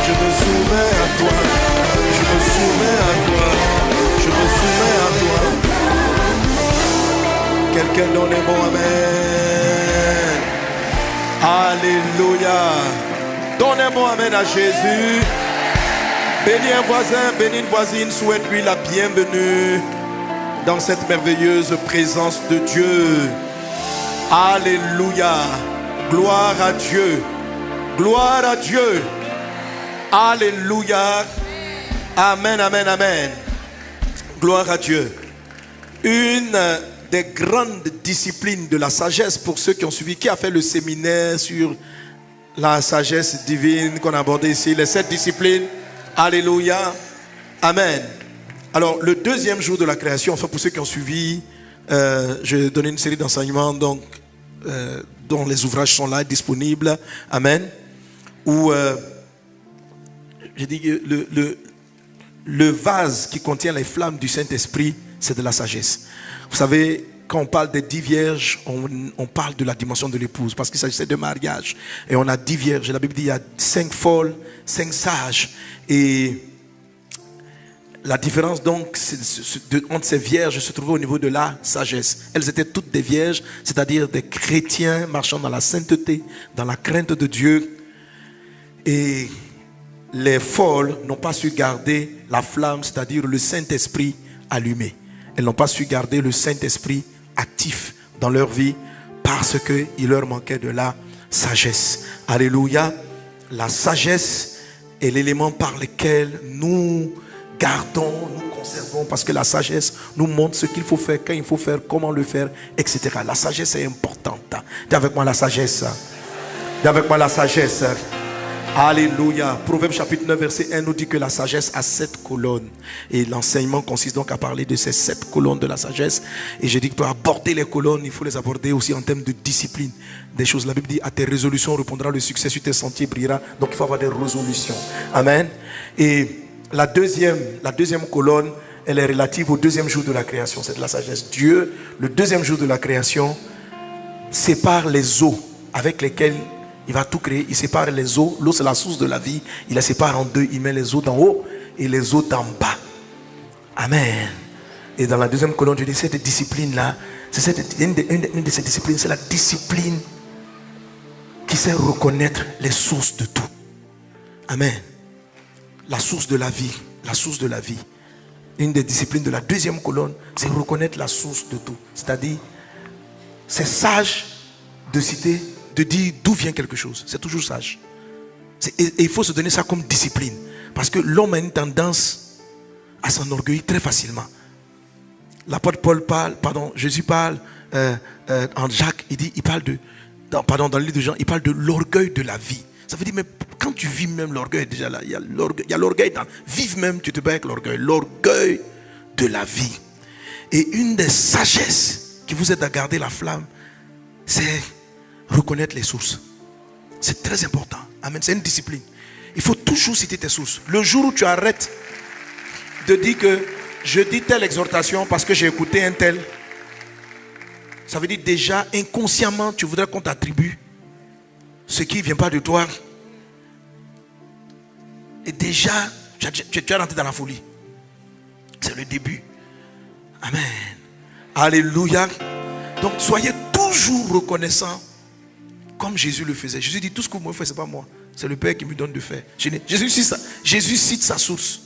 Je me soumets à toi. Je me soumets à toi. Je me soumets à toi. Quelqu'un donne un bon amen. Alléluia. Donne un bon amen à Jésus. Bénis un voisin, bénis une voisine, souhaite-lui la bienvenue dans cette merveilleuse présence de Dieu. Alléluia. Gloire à Dieu. Gloire à Dieu. Alléluia. Amen, amen, amen. Gloire à Dieu. Une des grandes disciplines de la sagesse pour ceux qui ont suivi, qui a fait le séminaire sur la sagesse divine qu'on a abordé ici, les 7 disciplines. Alléluia. Amen. Alors, le deuxième jour de la création, enfin pour ceux qui ont suivi, je donnais une série d'enseignements dont les ouvrages sont là, disponibles. Amen. Où j'ai dit que le vase qui contient les flammes du Saint-Esprit, c'est de la sagesse. Vous savez, quand on parle des 10 vierges, on parle de la dimension de l'épouse, parce qu'il s'agissait de mariage. Et on a 10 vierges. La Bible dit qu'il y a 5 folles, 5 sages. Et la différence donc entre ces vierges se trouvait au niveau de la sagesse. Elles étaient toutes des vierges, c'est-à-dire des chrétiens marchant dans la sainteté, dans la crainte de Dieu. Et les folles n'ont pas su garder la flamme, c'est-à-dire le Saint-Esprit allumé. Elles n'ont pas su garder le Saint-Esprit actif dans leur vie parce qu'il leur manquait de la sagesse. Alléluia. La sagesse est l'élément par lequel nous gardons, nous conservons, parce que la sagesse nous montre ce qu'il faut faire, quand il faut faire, comment le faire, etc. La sagesse est importante. Dis avec moi la sagesse. Dis avec moi la sagesse. Alléluia. Proverbe chapitre 9 verset 1 nous dit que la sagesse a 7 colonnes. Et l'enseignement consiste donc à parler de ces 7 colonnes de la sagesse. Et je dis que pour aborder les colonnes, il faut les aborder aussi en termes de discipline. Des choses. La Bible dit, à tes résolutions répondra le succès, sur tes sentiers brillera. Donc il faut avoir des résolutions. Amen. Et la deuxième colonne, elle est relative au deuxième jour de la création. C'est de la sagesse. Dieu, le deuxième jour de la création, sépare les eaux avec lesquelles il va tout créer. Il sépare les eaux. L'eau, c'est la source de la vie. Il les sépare en deux. Il met les eaux d'en haut et les eaux d'en bas. Amen. Et dans la deuxième colonne, je dis, cette discipline-là, une de ces disciplines, c'est la discipline qui sait reconnaître les sources de tout. Amen. La source de la vie. La source de la vie. Une des disciplines de la deuxième colonne, c'est reconnaître la source de tout. C'est-à-dire, c'est sage de citer, de dire d'où vient quelque chose. C'est toujours sage. Et il faut se donner ça comme discipline. Parce que l'homme a une tendance à s'enorgueillir très facilement. L'apôtre Paul parle, Jésus parle en Jacques, il parle dans le livre de Jean, il parle de l'orgueil de la vie. Ça veut dire, mais quand tu vis même l'orgueil, déjà là, il y a l'orgueil dans. Vive même, tu te bats avec l'orgueil. L'orgueil de la vie. Et une des sagesses qui vous aide à garder la flamme, c'est reconnaître les sources. C'est très important. Amen. C'est une discipline. Il faut toujours citer tes sources. Le jour où tu arrêtes de dire que je dis telle exhortation parce que j'ai écouté un tel, ça veut dire déjà inconsciemment tu voudrais qu'on t'attribue ce qui ne vient pas de toi. Et déjà tu es rentré dans la folie. C'est le début. Amen. Alléluia. Donc soyez toujours reconnaissants comme Jésus le faisait. Jésus dit, tout ce que vous me faites, ce n'est pas moi. C'est le Père qui me donne de faire. Jésus cite sa source.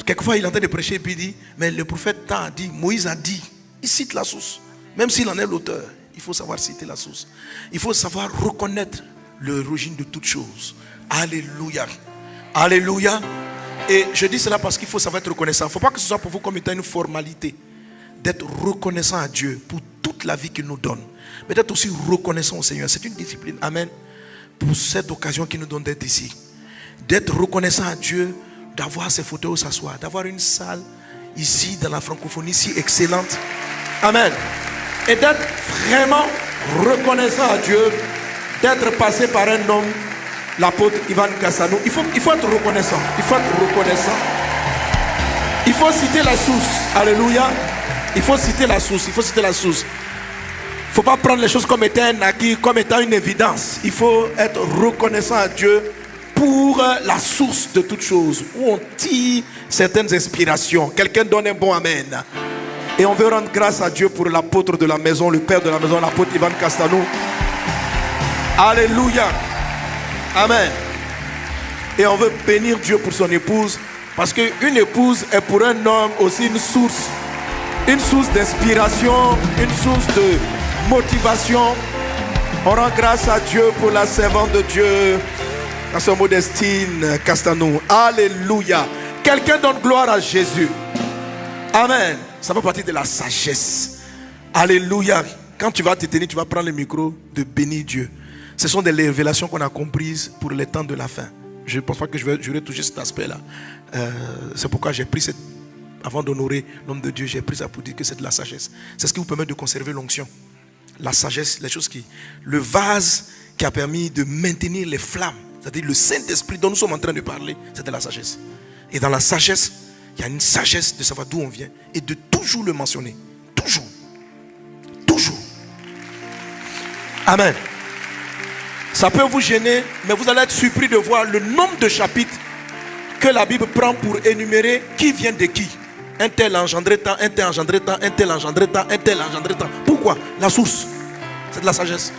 Quelquefois, il est en train de prêcher et puis il dit, mais le prophète a dit, Moïse a dit. Il cite la source. Même s'il en est l'auteur, il faut savoir citer la source. Il faut savoir reconnaître l'origine de toutes choses. Alléluia. Alléluia. Et je dis cela parce qu'il faut savoir être reconnaissant. Il ne faut pas que ce soit pour vous comme étant une formalité. D'être reconnaissant à Dieu pour toute la vie qu'il nous donne. Mais d'être aussi reconnaissant au Seigneur. C'est une discipline. Amen. Pour cette occasion qu'il nous donne d'être ici. D'être reconnaissant à Dieu, d'avoir ses fauteuils où s'asseoir, d'avoir une salle ici dans la francophonie si excellente. Amen. Et d'être vraiment reconnaissant à Dieu, d'être passé par un homme, l'apôtre Ivan Cassano. Il faut être reconnaissant. Il faut être reconnaissant. Il faut citer la source. Alléluia. Il faut citer la source. Il faut citer la source. Il ne faut pas prendre les choses comme étant un acquis, comme étant une évidence. Il faut être reconnaissant à Dieu pour la source de toutes choses, où on tire certaines inspirations. Quelqu'un donne un bon amen. Et on veut rendre grâce à Dieu pour l'apôtre de la maison, le père de la maison, l'apôtre Ivan Castanou. Alléluia. Amen. Et on veut bénir Dieu pour son épouse, parce qu'une épouse est pour un homme aussi une source d'inspiration, une source de motivation. On rend grâce à Dieu pour la servante de Dieu, la sœur Modestine Castanou. Alléluia. Quelqu'un donne gloire à Jésus. Amen. Ça fait partie de la sagesse. Alléluia. Quand tu vas te tenir, tu vas prendre le micro de bénir Dieu. Ce sont des révélations qu'on a comprises pour les temps de la fin. Je ne pense pas que je vais toucher cet aspect-là. C'est pourquoi j'ai pris avant d'honorer l'homme de Dieu, j'ai pris ça pour dire que c'est de la sagesse. C'est ce qui vous permet de conserver l'onction. La sagesse, les choses le vase qui a permis de maintenir les flammes, c'est-à-dire le Saint-Esprit dont nous sommes en train de parler, c'est de la sagesse. Et dans la sagesse, il y a une sagesse de savoir d'où on vient et de toujours le mentionner. Toujours. Toujours. Amen. Ça peut vous gêner, mais vous allez être surpris de voir le nombre de chapitres que la Bible prend pour énumérer qui vient de qui. Un tel engendré tant, un tel engendré tant, un tel engendré tant, un tel engendré tant. Pourquoi? La source. C'est de la sagesse.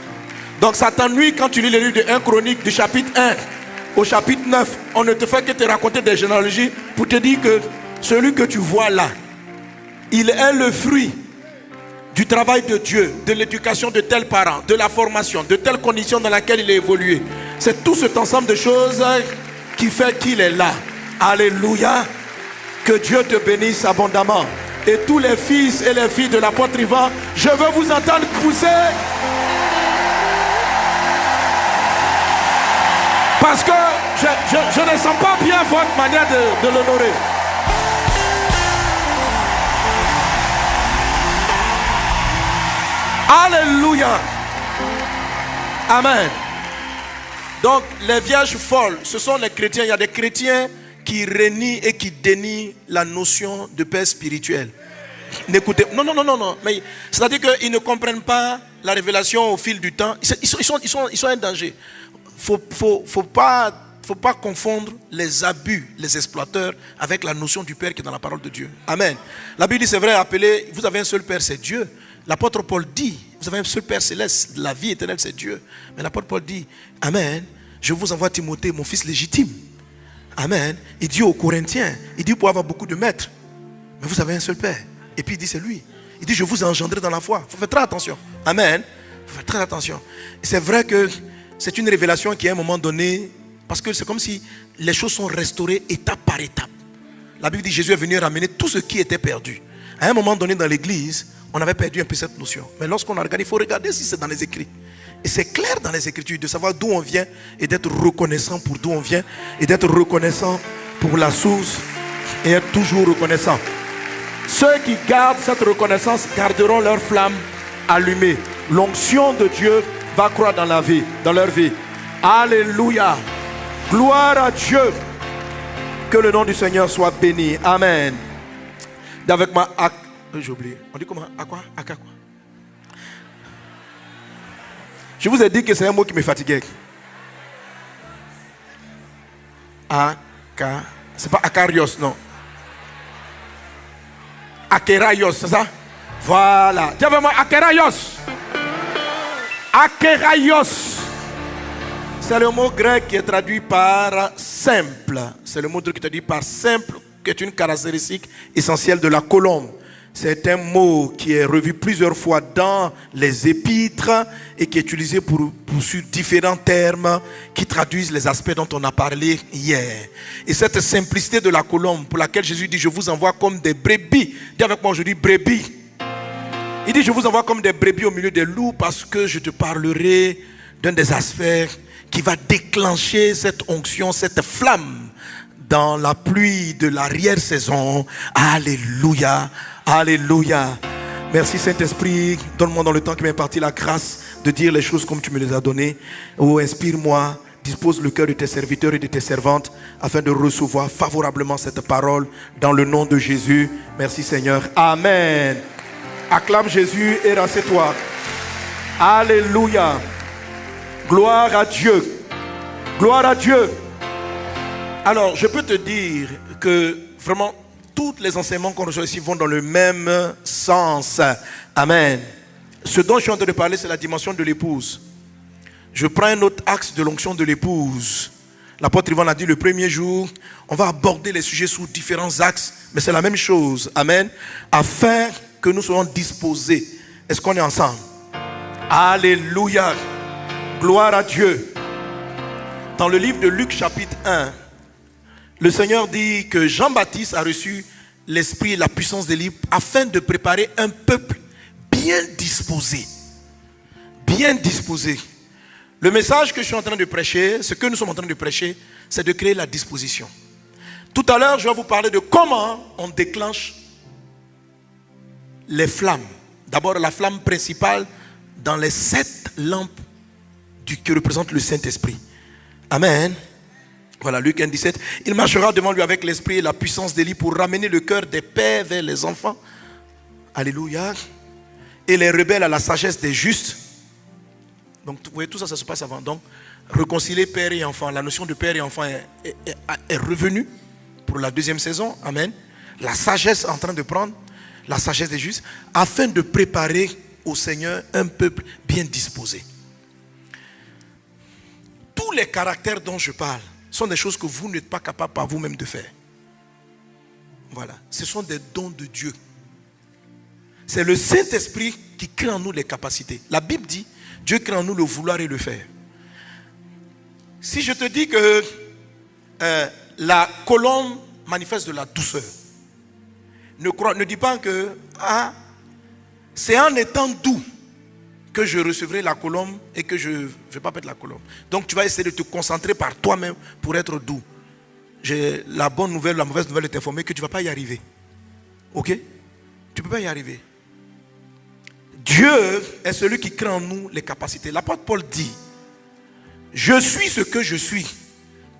Donc ça t'ennuie quand tu lis les livres de 1 Chronique du chapitre 1 au chapitre 9. On ne te fait que te raconter des généalogies pour te dire que celui que tu vois là, il est le fruit du travail de Dieu, de l'éducation de tels parents, de la formation, de telles conditions dans laquelle il a évolué. C'est tout cet ensemble de choses qui fait qu'il est là. Alléluia. Que Dieu te bénisse abondamment. Et tous les fils et les filles de l'apôtre Ivan, je veux vous entendre pousser. Parce que je ne sens pas bien votre manière de l'honorer. Alléluia. Amen. Donc les vierges folles, ce sont les chrétiens. Il y a des chrétiens qui renient et qui dénient la notion de paix spirituelle. N'écoutez, non. Mais c'est-à-dire qu'ils ne comprennent pas la révélation au fil du temps. Ils sont un danger. Faut pas confondre les abus, les exploiteurs avec la notion du Père qui est dans la parole de Dieu. Amen. La Bible dit, c'est vrai, appelez, vous avez un seul Père, c'est Dieu. L'apôtre Paul dit, vous avez un seul Père céleste, la vie éternelle, c'est Dieu. Mais l'apôtre Paul dit, Amen, je vous envoie Timothée, mon fils légitime. Amen. Il dit aux Corinthiens, il dit pour avoir beaucoup de maîtres, mais vous avez un seul Père. Et puis il dit c'est lui. Il dit je vous ai engendré dans la foi. Il faut faire très attention. Amen. Il faut faire très attention. Et c'est vrai que c'est une révélation qui à un moment donné, parce que c'est comme si les choses sont restaurées étape par étape. La Bible dit Jésus est venu ramener tout ce qui était perdu. À un moment donné dans l'église, on avait perdu un peu cette notion. Mais lorsqu'on a regardé, il faut regarder si c'est dans les écrits. Et c'est clair dans les Écritures de savoir d'où on vient et d'être reconnaissant pour d'où on vient et d'être reconnaissant pour la source et être toujours reconnaissant. Ceux qui gardent cette reconnaissance garderont leur flamme allumée. L'onction de Dieu va croître dans leur vie. Alléluia. Gloire à Dieu. Que le nom du Seigneur soit béni. Amen. Avec moi, j'ai oublié. On dit comment? À quoi? À quoi? Je vous ai dit que c'est un mot qui me fatiguait. C'est pas akarios, non. Akeraios, c'est ça? Voilà. Dis avec moi, akeraios. Akeraios. C'est le mot grec qui est traduit par simple. C'est le mot grec qui est traduit par simple, qui est une caractéristique essentielle de la colombe. C'est un mot qui est revu plusieurs fois dans les épîtres et qui est utilisé pour sur différents termes qui traduisent les aspects dont on a parlé hier. Et cette simplicité de la colombe pour laquelle Jésus dit je vous envoie comme des brebis. Dis avec moi aujourd'hui brebis. Il dit je vous envoie comme des brebis au milieu des loups parce que je te parlerai d'un des aspects qui va déclencher cette onction, cette flamme dans la pluie de l'arrière-saison. Alléluia. Alléluia. Merci Saint-Esprit. Donne-moi dans le temps qui m'est imparti la grâce de dire les choses comme tu me les as données. Oh, inspire-moi Dispose le cœur de tes serviteurs et de tes servantes afin de recevoir favorablement cette parole dans le nom de Jésus. Merci Seigneur. Amen. Acclame Jésus et rassieds-toi. Alléluia. Gloire à Dieu. Gloire à Dieu. Alors, je peux te dire que vraiment, tous les enseignements qu'on reçoit ici vont dans le même sens. Amen. Ce dont je suis en train de parler, c'est la dimension de l'épouse. Je prends un autre axe de l'onction de l'épouse. L'apôtre Yvan l'a dit le premier jour, on va aborder les sujets sous différents axes, mais c'est la même chose. Amen. Afin que nous soyons disposés. Est-ce qu'on est ensemble? Alléluia. Gloire à Dieu. Dans le livre de Luc chapitre 1, le Seigneur dit que Jean-Baptiste a reçu l'esprit et la puissance d'Élie afin de préparer un peuple bien disposé. Bien disposé. Le message que je suis en train de prêcher, ce que nous sommes en train de prêcher, c'est de créer la disposition. Tout à l'heure, je vais vous parler de comment on déclenche les flammes. D'abord, la flamme principale dans les 7 lampes qui représentent le Saint-Esprit. Amen. Voilà, Luc 1, 17. Il marchera devant lui avec l'esprit et la puissance d'Élie pour ramener le cœur des pères vers les enfants. Alléluia. Et les rebelles à la sagesse des justes. Donc, vous voyez, tout ça, ça se passe avant. Donc, réconcilier père et enfant. La notion de père et enfant est revenue pour la deuxième saison. Amen. La sagesse est en train de prendre, la sagesse des justes, afin de préparer au Seigneur un peuple bien disposé. Tous les caractères dont je parle sont des choses que vous n'êtes pas capable par vous-même de faire. Voilà. Ce sont des dons de Dieu. C'est le Saint-Esprit qui crée en nous les capacités. La Bible dit, Dieu crée en nous le vouloir et le faire. Si je te dis que la colombe manifeste de la douceur, ne dis pas que c'est en étant doux que je recevrai la colombe et que je ne vais pas perdre la colombe. Donc tu vas essayer de te concentrer par toi-même pour être doux. J'ai la bonne nouvelle, la mauvaise nouvelle est informée que tu ne vas pas y arriver. Ok? Tu ne peux pas y arriver. Dieu est celui qui crée en nous les capacités. L'apôtre Paul dit, je suis ce que je suis,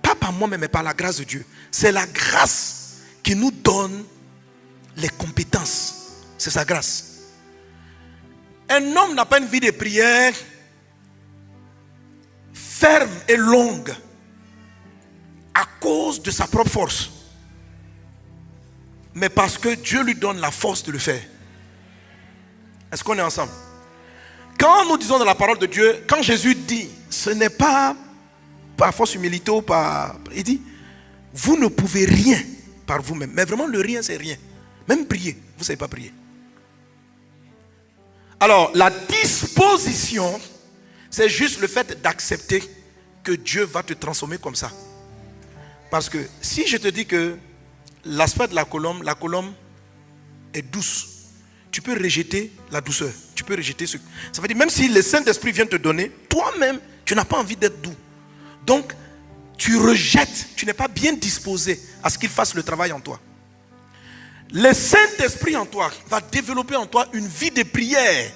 pas par moi-même, mais par la grâce de Dieu. C'est la grâce qui nous donne les compétences. C'est sa grâce. Un homme n'a pas une vie de prière ferme et longue à cause de sa propre force, mais parce que Dieu lui donne la force de le faire. Est-ce qu'on est ensemble? Quand nous disons dans la parole de Dieu, quand Jésus dit, ce n'est pas par force humilité ou par... Il dit, vous ne pouvez rien par vous-même. Mais vraiment le rien c'est rien. Même prier, vous ne savez pas prier. Alors, la disposition, c'est juste le fait d'accepter que Dieu va te transformer comme ça. Parce que si je te dis que l'aspect de la colombe est douce, tu peux rejeter la douceur. Tu peux rejeter ce... Ça veut dire, même si le Saint-Esprit vient te donner, toi-même, tu n'as pas envie d'être doux. Donc, tu rejettes, tu n'es pas bien disposé à ce qu'il fasse le travail en toi. Le Saint-Esprit en toi va développer en toi une vie de prière.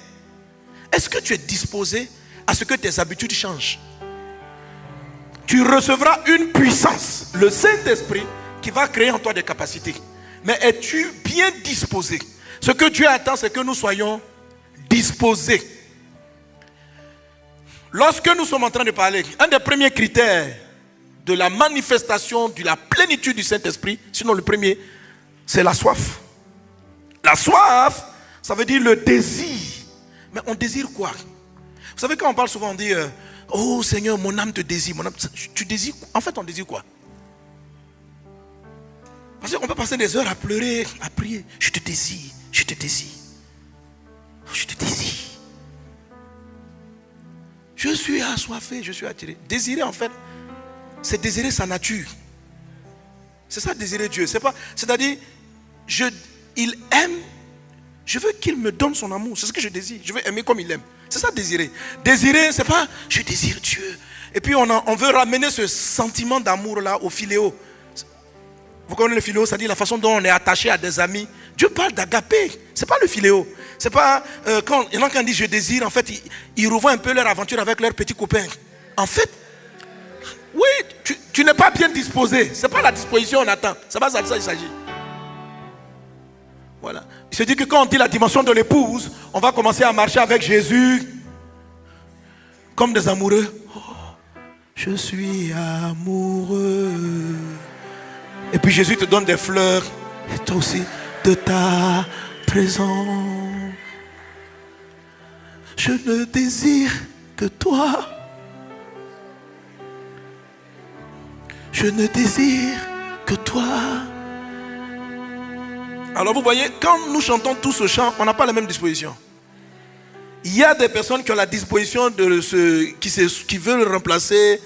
Est-ce que tu es disposé à ce que tes habitudes changent? Tu recevras une puissance, le Saint-Esprit, qui va créer en toi des capacités. Mais es-tu bien disposé? Ce que Dieu attend, c'est que nous soyons disposés. Lorsque nous sommes en train de parler, un des premiers critères de la manifestation de la plénitude du Saint-Esprit, sinon le premier, c'est la soif. La soif, ça veut dire le désir. Mais on désire quoi? Vous savez, quand on parle souvent, on dit oh Seigneur, mon âme te désire. Mon âme, tu désires quoi? En fait, on désire quoi? Parce qu'on peut passer des heures à pleurer, à prier. Je te désire, je te désire. Je te désire. Je suis assoiffé, je suis attiré. Désirer, en fait, c'est désirer sa nature. C'est ça, désirer Dieu. C'est-à-dire, il aime, je veux qu'il me donne son amour. C'est ce que je désire. Je veux aimer comme il aime. C'est ça, désirer. Désirer, c'est pas, je désire Dieu. Et puis, on veut ramener ce sentiment d'amour-là au philéo. Vous connaissez le philéo, c'est-à-dire la façon dont on est attaché à des amis. Dieu parle d'agapé. C'est pas le philéo. C'est pas, quand il y en a qui disent je désire, en fait, ils revoient un peu leur aventure avec leurs petits copains. En fait, Oui, tu n'es pas bien disposé. Ce n'est pas la disposition on attend. C'est pas ça il s'agit. Voilà. Il se dit que quand on dit la dimension de l'épouse, on va commencer à marcher avec Jésus comme des amoureux. Oh, je suis amoureux. Et puis Jésus te donne des fleurs. Et toi aussi, de ta présence. Je ne désire que toi. Je ne désire que toi. Alors vous voyez, quand nous chantons tout ce chant, on n'a pas la même disposition. Il y a des personnes qui ont la disposition de qui veulent remplacer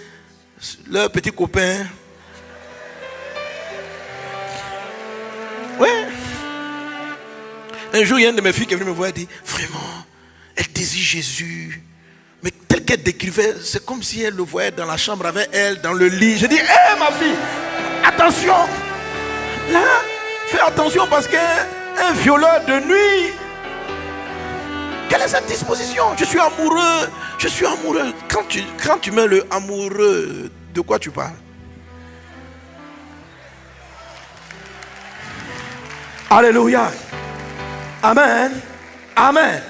leur petit copain. Oui. Un jour, il y a une de mes filles qui est venue me voir et dit, vraiment, elle désire Jésus. Mais tel qu'elle décrivait, c'est comme si elle le voyait dans la chambre avec elle, dans le lit. Je dis, hé ma fille, attention. Là, fais attention parce qu'un violeur de nuit, quelle est cette disposition? Je suis amoureux, je suis amoureux. Quand tu mets le amoureux, de quoi tu parles? Alléluia. Amen. Amen.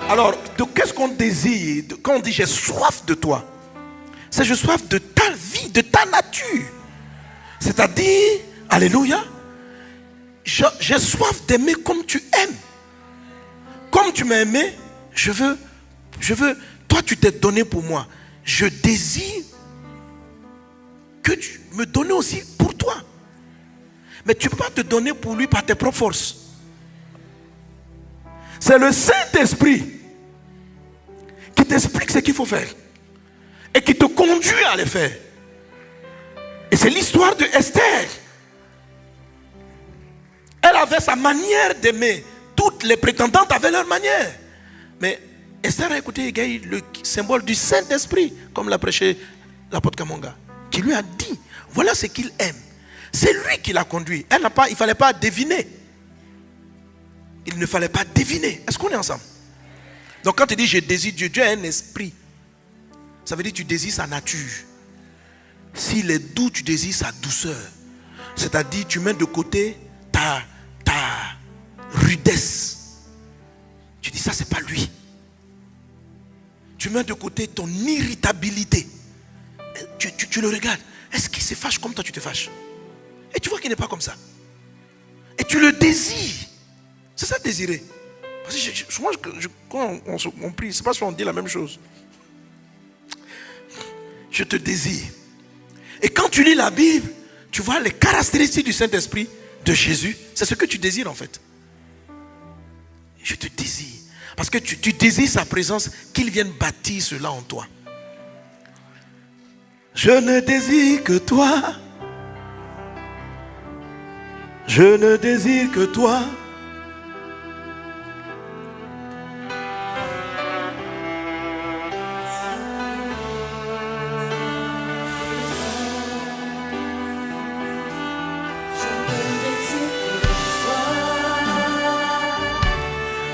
Alors, qu'est-ce qu'on désire? Quand on dit j'ai soif de toi, c'est j'ai soif de ta vie, de ta nature. C'est-à-dire, alléluia, j'ai soif d'aimer comme tu aimes. Comme tu m'as aimé, je veux, toi tu t'es donné pour moi. Je désire que tu me donnes aussi pour toi. Mais tu ne peux pas te donner pour lui par tes propres forces. C'est le Saint-Esprit qui t'explique ce qu'il faut faire et qui te conduit à le faire. Et c'est l'histoire de Esther. Elle avait sa manière d'aimer. Toutes les prétendantes avaient leur manière. Mais Esther a écouté le symbole du Saint-Esprit, comme l'a prêché l'apôtre Kamonga, qui lui a dit, voilà ce qu'il aime. C'est lui qui l'a conduit. Il ne fallait pas deviner. Il ne fallait pas deviner. Est-ce qu'on est ensemble? Donc quand tu dis je désire Dieu, Dieu a un esprit. Ça veut dire que tu désires sa nature. S'il est doux, tu désires sa douceur. C'est-à-dire tu mets de côté ta rudesse. Tu dis ça c'est pas lui. Tu mets de côté ton irritabilité. Tu le regardes. Est-ce qu'il se fâche comme toi tu te fâches? Et tu vois qu'il n'est pas comme ça. Et tu le désires. C'est ça désirer. Parce que moi, quand on prie, c'est pas si on dit la même chose. Je te désire. Et quand tu lis la Bible, tu vois les caractéristiques du Saint-Esprit de Jésus. C'est ce que tu désires en fait. Je te désire. Parce que tu désires sa présence, qu'il vienne bâtir cela en toi. Je ne désire que toi. Je ne désire que toi.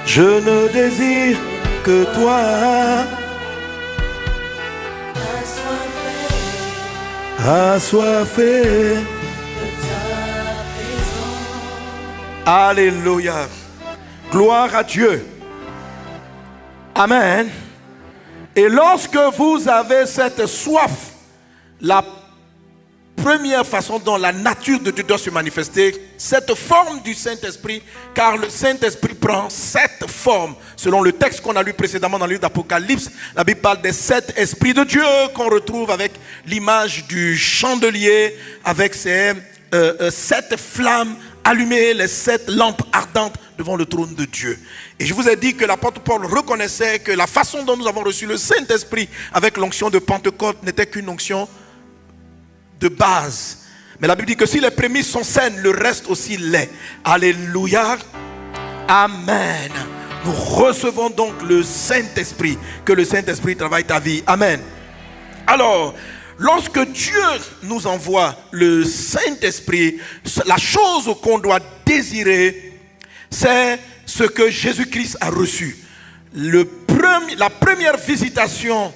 Je ne désire que toi. Assoiffé. Alléluia. Gloire à Dieu. Amen. Et lorsque vous avez cette soif, la première façon dont la nature de Dieu doit se manifester, cette forme du Saint-Esprit, car le Saint-Esprit prend 7 formes. Selon le texte qu'on a lu précédemment dans le livre d'Apocalypse, la Bible parle des 7 esprits de Dieu qu'on retrouve avec l'image du chandelier, avec ces 7 flammes allumées, les 7 lampes ardentes devant le trône de Dieu. Et je vous ai dit que l'apôtre Paul reconnaissait que la façon dont nous avons reçu le Saint-Esprit avec l'onction de Pentecôte n'était qu'une onction de base. Mais la Bible dit que si les prémices sont saines, le reste aussi l'est. Alléluia. Amen. Nous recevons donc le Saint-Esprit. Que le Saint-Esprit travaille ta vie. Amen. Alors, lorsque Dieu nous envoie le Saint-Esprit, la chose qu'on doit désirer, c'est ce que Jésus-Christ a reçu. La première visitation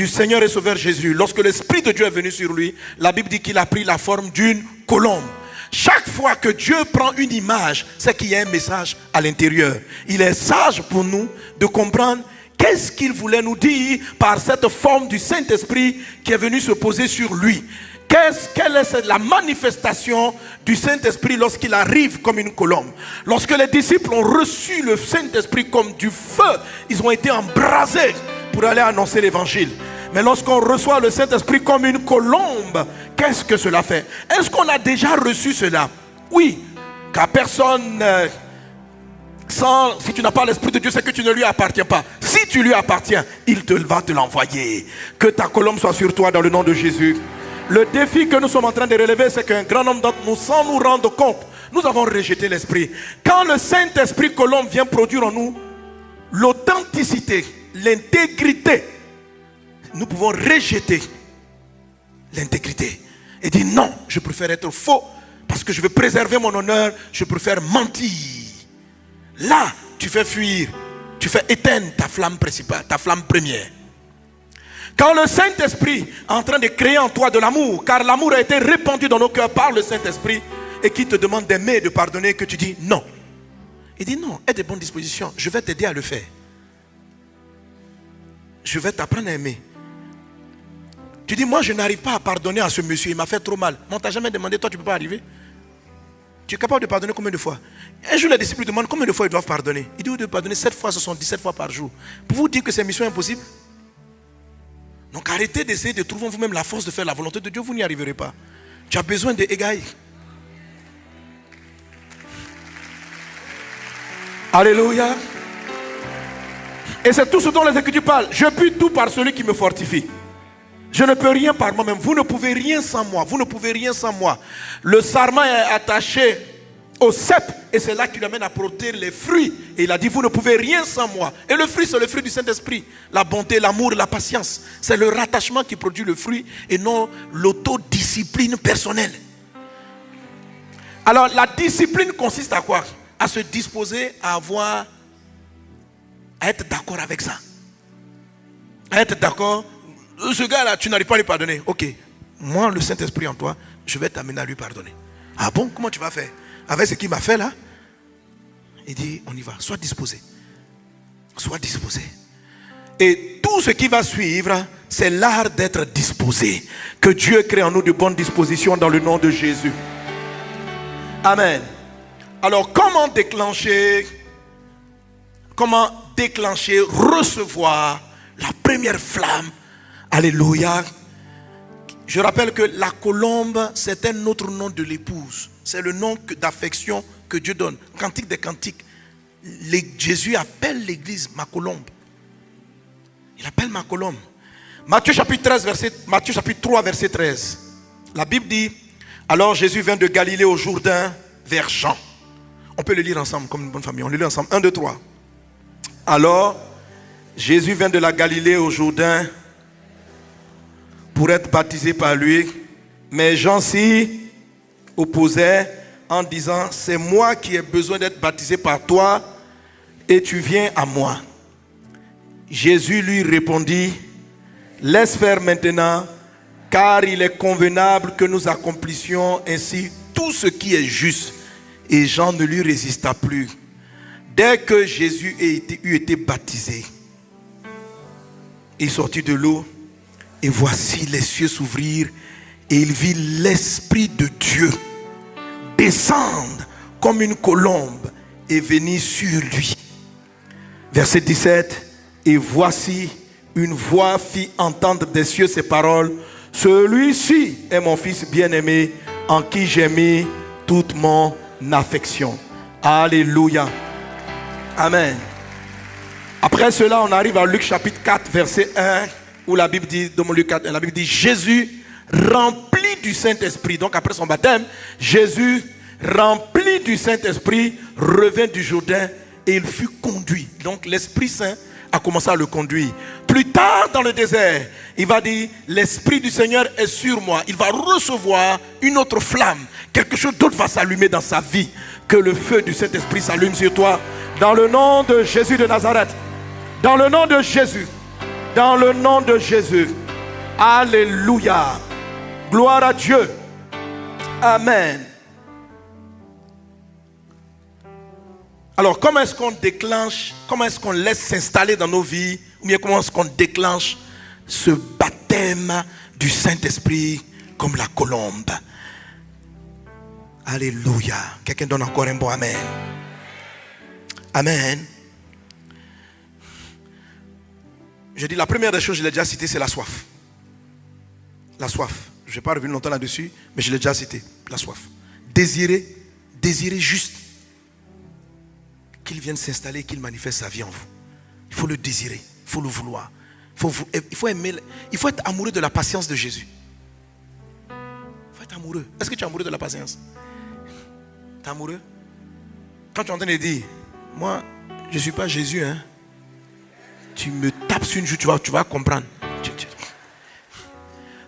du Seigneur et Sauveur Jésus, lorsque l'Esprit de Dieu est venu sur lui, la Bible dit qu'il a pris la forme d'une colombe. Chaque fois que Dieu prend une image, c'est qu'il y a un message à l'intérieur. Il est sage pour nous de comprendre qu'est-ce qu'il voulait nous dire par cette forme du Saint-Esprit qui est venu se poser sur lui. Quelle est la manifestation du Saint-Esprit lorsqu'il arrive comme une colombe? Lorsque les disciples ont reçu le Saint-Esprit comme du feu, ils ont été embrasés pour aller annoncer l'évangile. Mais lorsqu'on reçoit le Saint-Esprit comme une colombe, qu'est-ce que cela fait? Est-ce qu'on a déjà reçu cela? Oui, car personne... si tu n'as pas l'Esprit de Dieu, c'est que tu ne lui appartiens pas. Si tu lui appartiens, il va te l'envoyer. Que ta colombe soit sur toi dans le nom de Jésus. Le défi que nous sommes en train de relever, c'est qu'un grand nombre d'entre nous, sans nous rendre compte, nous avons rejeté l'Esprit. Quand le Saint-Esprit colombe vient produire en nous l'authenticité, l'intégrité, nous pouvons rejeter l'intégrité et dire non, je préfère être faux parce que je veux préserver mon honneur, je préfère mentir. Là, tu fais fuir, tu fais éteindre ta flamme principale, ta flamme première. Quand le Saint-Esprit est en train de créer en toi de l'amour, car l'amour a été répandu dans nos cœurs par le Saint-Esprit, et qui te demande d'aimer et de pardonner, que tu dis non. Il dit non, aie de bonnes dispositions, je vais t'aider à le faire. Je vais t'apprendre à aimer. Tu dis, moi je n'arrive pas à pardonner à ce monsieur, il m'a fait trop mal. Mais on ne t'a jamais demandé, toi tu ne peux pas arriver. Tu es capable de pardonner combien de fois? Un jour les disciples demandent combien de fois ils doivent pardonner. Il dit, vous devez pardonner 7 fois, ce sont 17 fois par jour. Pour vous dire que c'est mission impossible? Donc arrêtez d'essayer de trouver en vous-même la force de faire la volonté de Dieu, vous n'y arriverez pas. Tu as besoin d'égayer. Alléluia. Et c'est tout ce dont les Écritures parlent. Je puis tout par celui qui me fortifie. Je ne peux rien par moi-même. Vous ne pouvez rien sans moi. Vous ne pouvez rien sans moi. Le sarment est attaché au cep et c'est là qu'il amène à porter les fruits. Et il a dit, vous ne pouvez rien sans moi. Et le fruit, c'est le fruit du Saint-Esprit. La bonté, l'amour, la patience. C'est le rattachement qui produit le fruit et non l'autodiscipline personnelle. Alors, la discipline consiste à quoi? À se disposer à être d'accord avec ça. À être d'accord. Ce gars-là, tu n'arrives pas à lui pardonner. Ok, moi, le Saint-Esprit en toi, je vais t'amener à lui pardonner. Ah bon, comment tu vas faire? Avec ce qu'il m'a fait là? Il dit, on y va, sois disposé. Sois disposé. Et tout ce qui va suivre, c'est l'art d'être disposé. Que Dieu crée en nous de bonnes dispositions dans le nom de Jésus. Amen. Alors, comment déclencher, recevoir la première flamme? Alléluia. Je rappelle que la colombe, c'est un autre nom de l'épouse. C'est le nom d'affection que Dieu donne. Cantique des cantiques. Jésus appelle l'église ma colombe. Il appelle ma colombe. Matthieu chapitre 3, verset 13. La Bible dit, alors Jésus vint de Galilée au Jourdain vers Jean. On peut le lire ensemble comme une bonne famille. On le lit ensemble. 1, 2, 3. Alors, Jésus vint de la Galilée au Jourdain pour être baptisé par lui. Mais Jean s'y opposait en disant, c'est moi qui ai besoin d'être baptisé par toi et tu viens à moi. Jésus lui répondit, laisse faire maintenant, car il est convenable que nous accomplissions ainsi tout ce qui est juste. Et Jean ne lui résista plus. Dès que Jésus eut été baptisé, il sortit de l'eau et voici les cieux s'ouvrirent et il vit l'Esprit de Dieu descendre comme une colombe et venir sur lui. Verset 17. Et voici une voix fit entendre des cieux ces paroles. Celui-ci est mon fils bien-aimé en qui j'ai mis toute mon affection. Alléluia. Amen. Après cela, on arrive à Luc chapitre 4, verset 1, où la Bible dit, dans Luc 4, la Bible dit, Jésus rempli du Saint-Esprit. Donc après son baptême, Jésus rempli du Saint-Esprit revint du Jourdain et il fut conduit. Donc l'Esprit Saint a commencé à le conduire. Plus tard dans le désert, il va dire, l'Esprit du Seigneur est sur moi. Il va recevoir une autre flamme. Quelque chose d'autre va s'allumer dans sa vie. Que le feu du Saint-Esprit s'allume sur toi. Dans le nom de Jésus de Nazareth. Dans le nom de Jésus. Dans le nom de Jésus. Alléluia. Gloire à Dieu. Amen. Alors, comment est-ce qu'on déclenche, comment est-ce qu'on laisse s'installer dans nos vies, ou bien comment est-ce qu'on déclenche ce baptême du Saint-Esprit comme la colombe? Alléluia. Quelqu'un donne encore un bon amen. Amen. Je dis la première des choses, je l'ai déjà cité, c'est la soif. La soif. Je ne vais pas revenir longtemps là-dessus, mais je l'ai déjà cité. La soif. Désirer juste qu'il vienne s'installer, qu'il manifeste sa vie en vous. Il faut le désirer, il faut le vouloir. Il faut aimer, il faut être amoureux de la patience de Jésus. Il faut être amoureux. Est-ce que tu es amoureux de la patience? Tu es amoureux? Quand tu es en train de dire, moi, je ne suis pas Jésus, hein. Tu me tapes sur une joue, tu vas comprendre.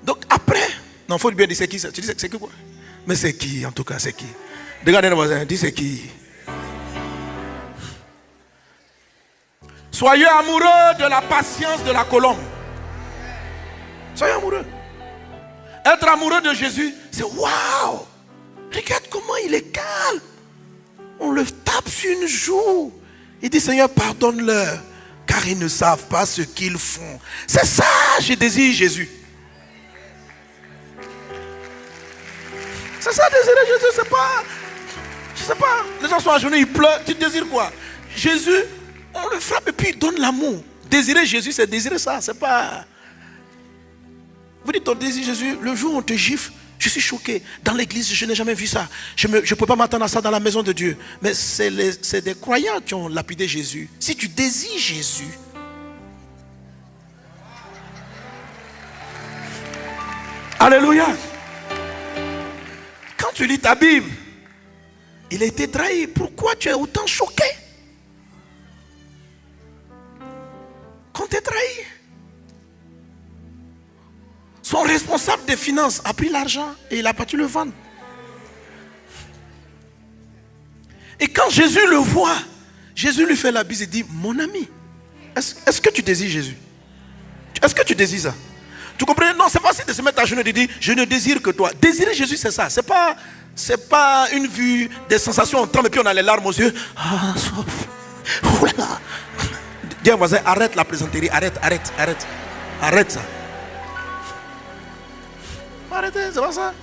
Donc après, non, il faut bien dire c'est qui ça. Tu dis c'est qui quoi? Mais c'est qui en tout cas, c'est qui? Regardez le voisin, dis c'est qui? Soyez amoureux de la patience de la colombe. Soyez amoureux. Être amoureux de Jésus, c'est waouh! Regarde comment il est calme. On le tape sur une joue. Il dit Seigneur, pardonne-leur, car ils ne savent pas ce qu'ils font. C'est ça, je désire Jésus. C'est ça, désirer Jésus, c'est pas. Je sais pas, les gens sont à genoux, ils pleurent. Tu désires quoi? Jésus, on le frappe et puis il donne l'amour. Désirer Jésus, c'est désirer ça, c'est pas. Vous dites on désire Jésus, le jour où on te gifle, je suis choqué. Dans l'église, je n'ai jamais vu ça. Je ne peux pas m'attendre à ça dans la maison de Dieu. Mais c'est des croyants qui ont lapidé Jésus. Si tu désires Jésus, alléluia. Quand tu lis ta Bible, il a été trahi. Pourquoi tu es autant choqué? Quand tu es trahi, son responsable des finances a pris l'argent et il a pas dû le vendre. Et quand Jésus le voit, Jésus lui fait la bise et dit, mon ami, est-ce que tu désires Jésus? Est-ce que tu désires ça? Tu comprends? Non, c'est facile de se mettre à genoux et de dire, je ne désire que toi. Désirer Jésus, c'est ça. C'est pas une vue, des sensations, on tremble et puis on a les larmes aux yeux. Ah, voilà. Dis à un voisin, arrête la plaisanterie, arrête ça. Arrêtez, c'est pas ça.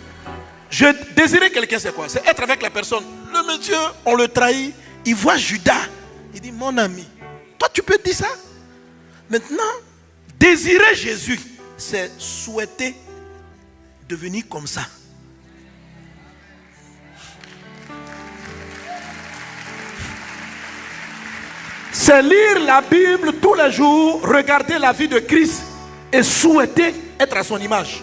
Désirer quelqu'un, c'est quoi? C'est être avec la personne. Le monsieur, on le trahit, il voit Judas. Il dit, mon ami, toi tu peux dire ça? Maintenant, désirer Jésus, c'est souhaiter devenir comme ça. C'est lire la Bible tous les jours, regarder la vie de Christ et souhaiter être à son image.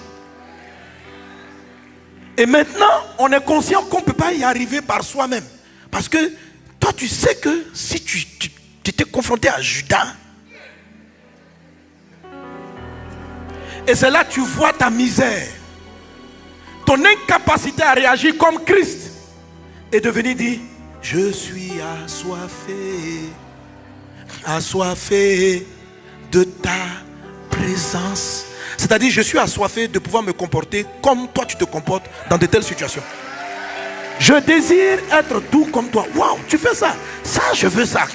Et maintenant, on est conscient qu'on ne peut pas y arriver par soi-même. Parce que toi, tu sais que si tu étais confronté à Judas, et c'est là que tu vois ta misère, ton incapacité à réagir comme Christ, et de venir dire, je suis assoiffé de ta présence. C'est-à-dire, je suis assoiffé de pouvoir me comporter comme toi tu te comportes dans de telles situations. Je désire être doux comme toi. Waouh, tu fais ça. Ça, je veux ça.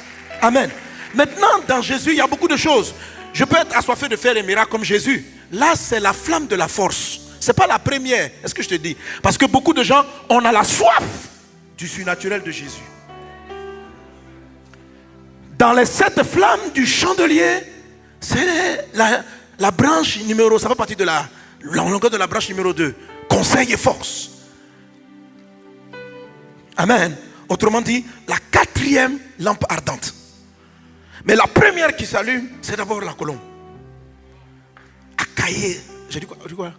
Amen. Maintenant, dans Jésus, il y a beaucoup de choses. Je peux être assoiffé de faire des miracles comme Jésus. Là, c'est la flamme de la force. Ce n'est pas la première. Est-ce que je te dis? Parce que beaucoup de gens, on a la soif du surnaturel de Jésus. Dans les 7 flammes du chandelier, c'est la branche numéro, ça fait partie de la longueur de la branche numéro 2. Conseil et force. Amen. Autrement dit, la 4e lampe ardente. Mais la première qui s'allume, c'est d'abord la colombe. Akaïe. J'ai dit quoi?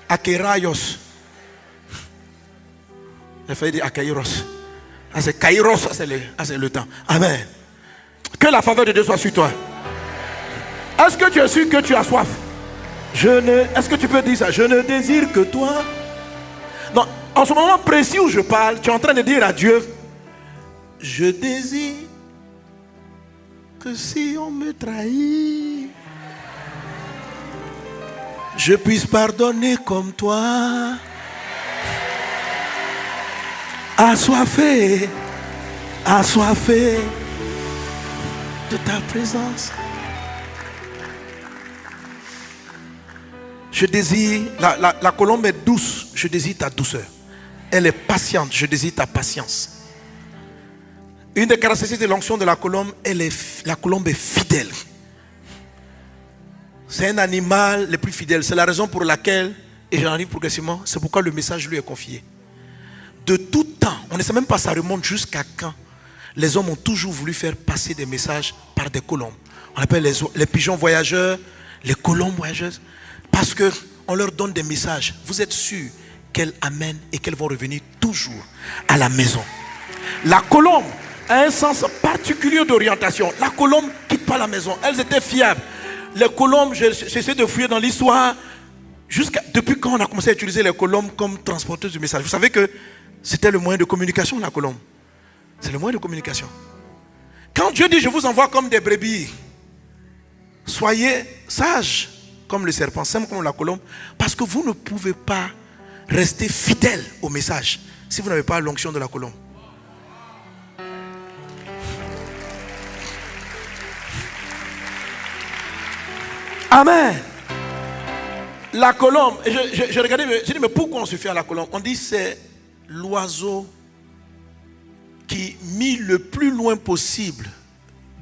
Akeraios. J'ai failli dire Akairos. Ah, c'est Kairos, c'est le temps. Amen. Que la faveur de Dieu soit sur toi. Est-ce que tu es sûr que tu as soif? Est-ce que tu peux dire ça? Je ne désire que toi. Non, en ce moment précis où je parle, tu es en train de dire à Dieu, je désire que si on me trahit, je puisse pardonner comme toi. Assoiffé de ta présence. Je désire, la colombe est douce, je désire ta douceur. Elle est patiente, je désire ta patience. Une des caractéristiques de l'onction de la colombe, la colombe est fidèle. C'est un animal le plus fidèle. C'est la raison pour laquelle, et j'en arrive progressivement, c'est pourquoi le message lui est confié. De tout temps, on ne sait même pas ça remonte jusqu'à quand, les hommes ont toujours voulu faire passer des messages par des colombes. On appelle les pigeons voyageurs, les colombes voyageuses, parce qu'on leur donne des messages. Vous êtes sûr qu'elles amènent et qu'elles vont revenir toujours à la maison. La colombe a un sens particulier d'orientation. La colombe ne quitte pas la maison. Elles étaient fiables. Les colombes, j'essaie de fouiller dans l'histoire. Depuis quand on a commencé à utiliser les colombes comme transporteuses du message? Vous savez que c'était le moyen de communication, la colombe. C'est le moyen de communication. Quand Dieu dit je vous envoie comme des brebis, soyez sages comme le serpent, simple comme la colombe, parce que vous ne pouvez pas rester fidèle au message si vous n'avez pas l'onction de la colombe. Amen. La colombe, je regardais, j'ai dit mais pourquoi on se fie à la colombe? On dit c'est l'oiseau qui, mis le plus loin possible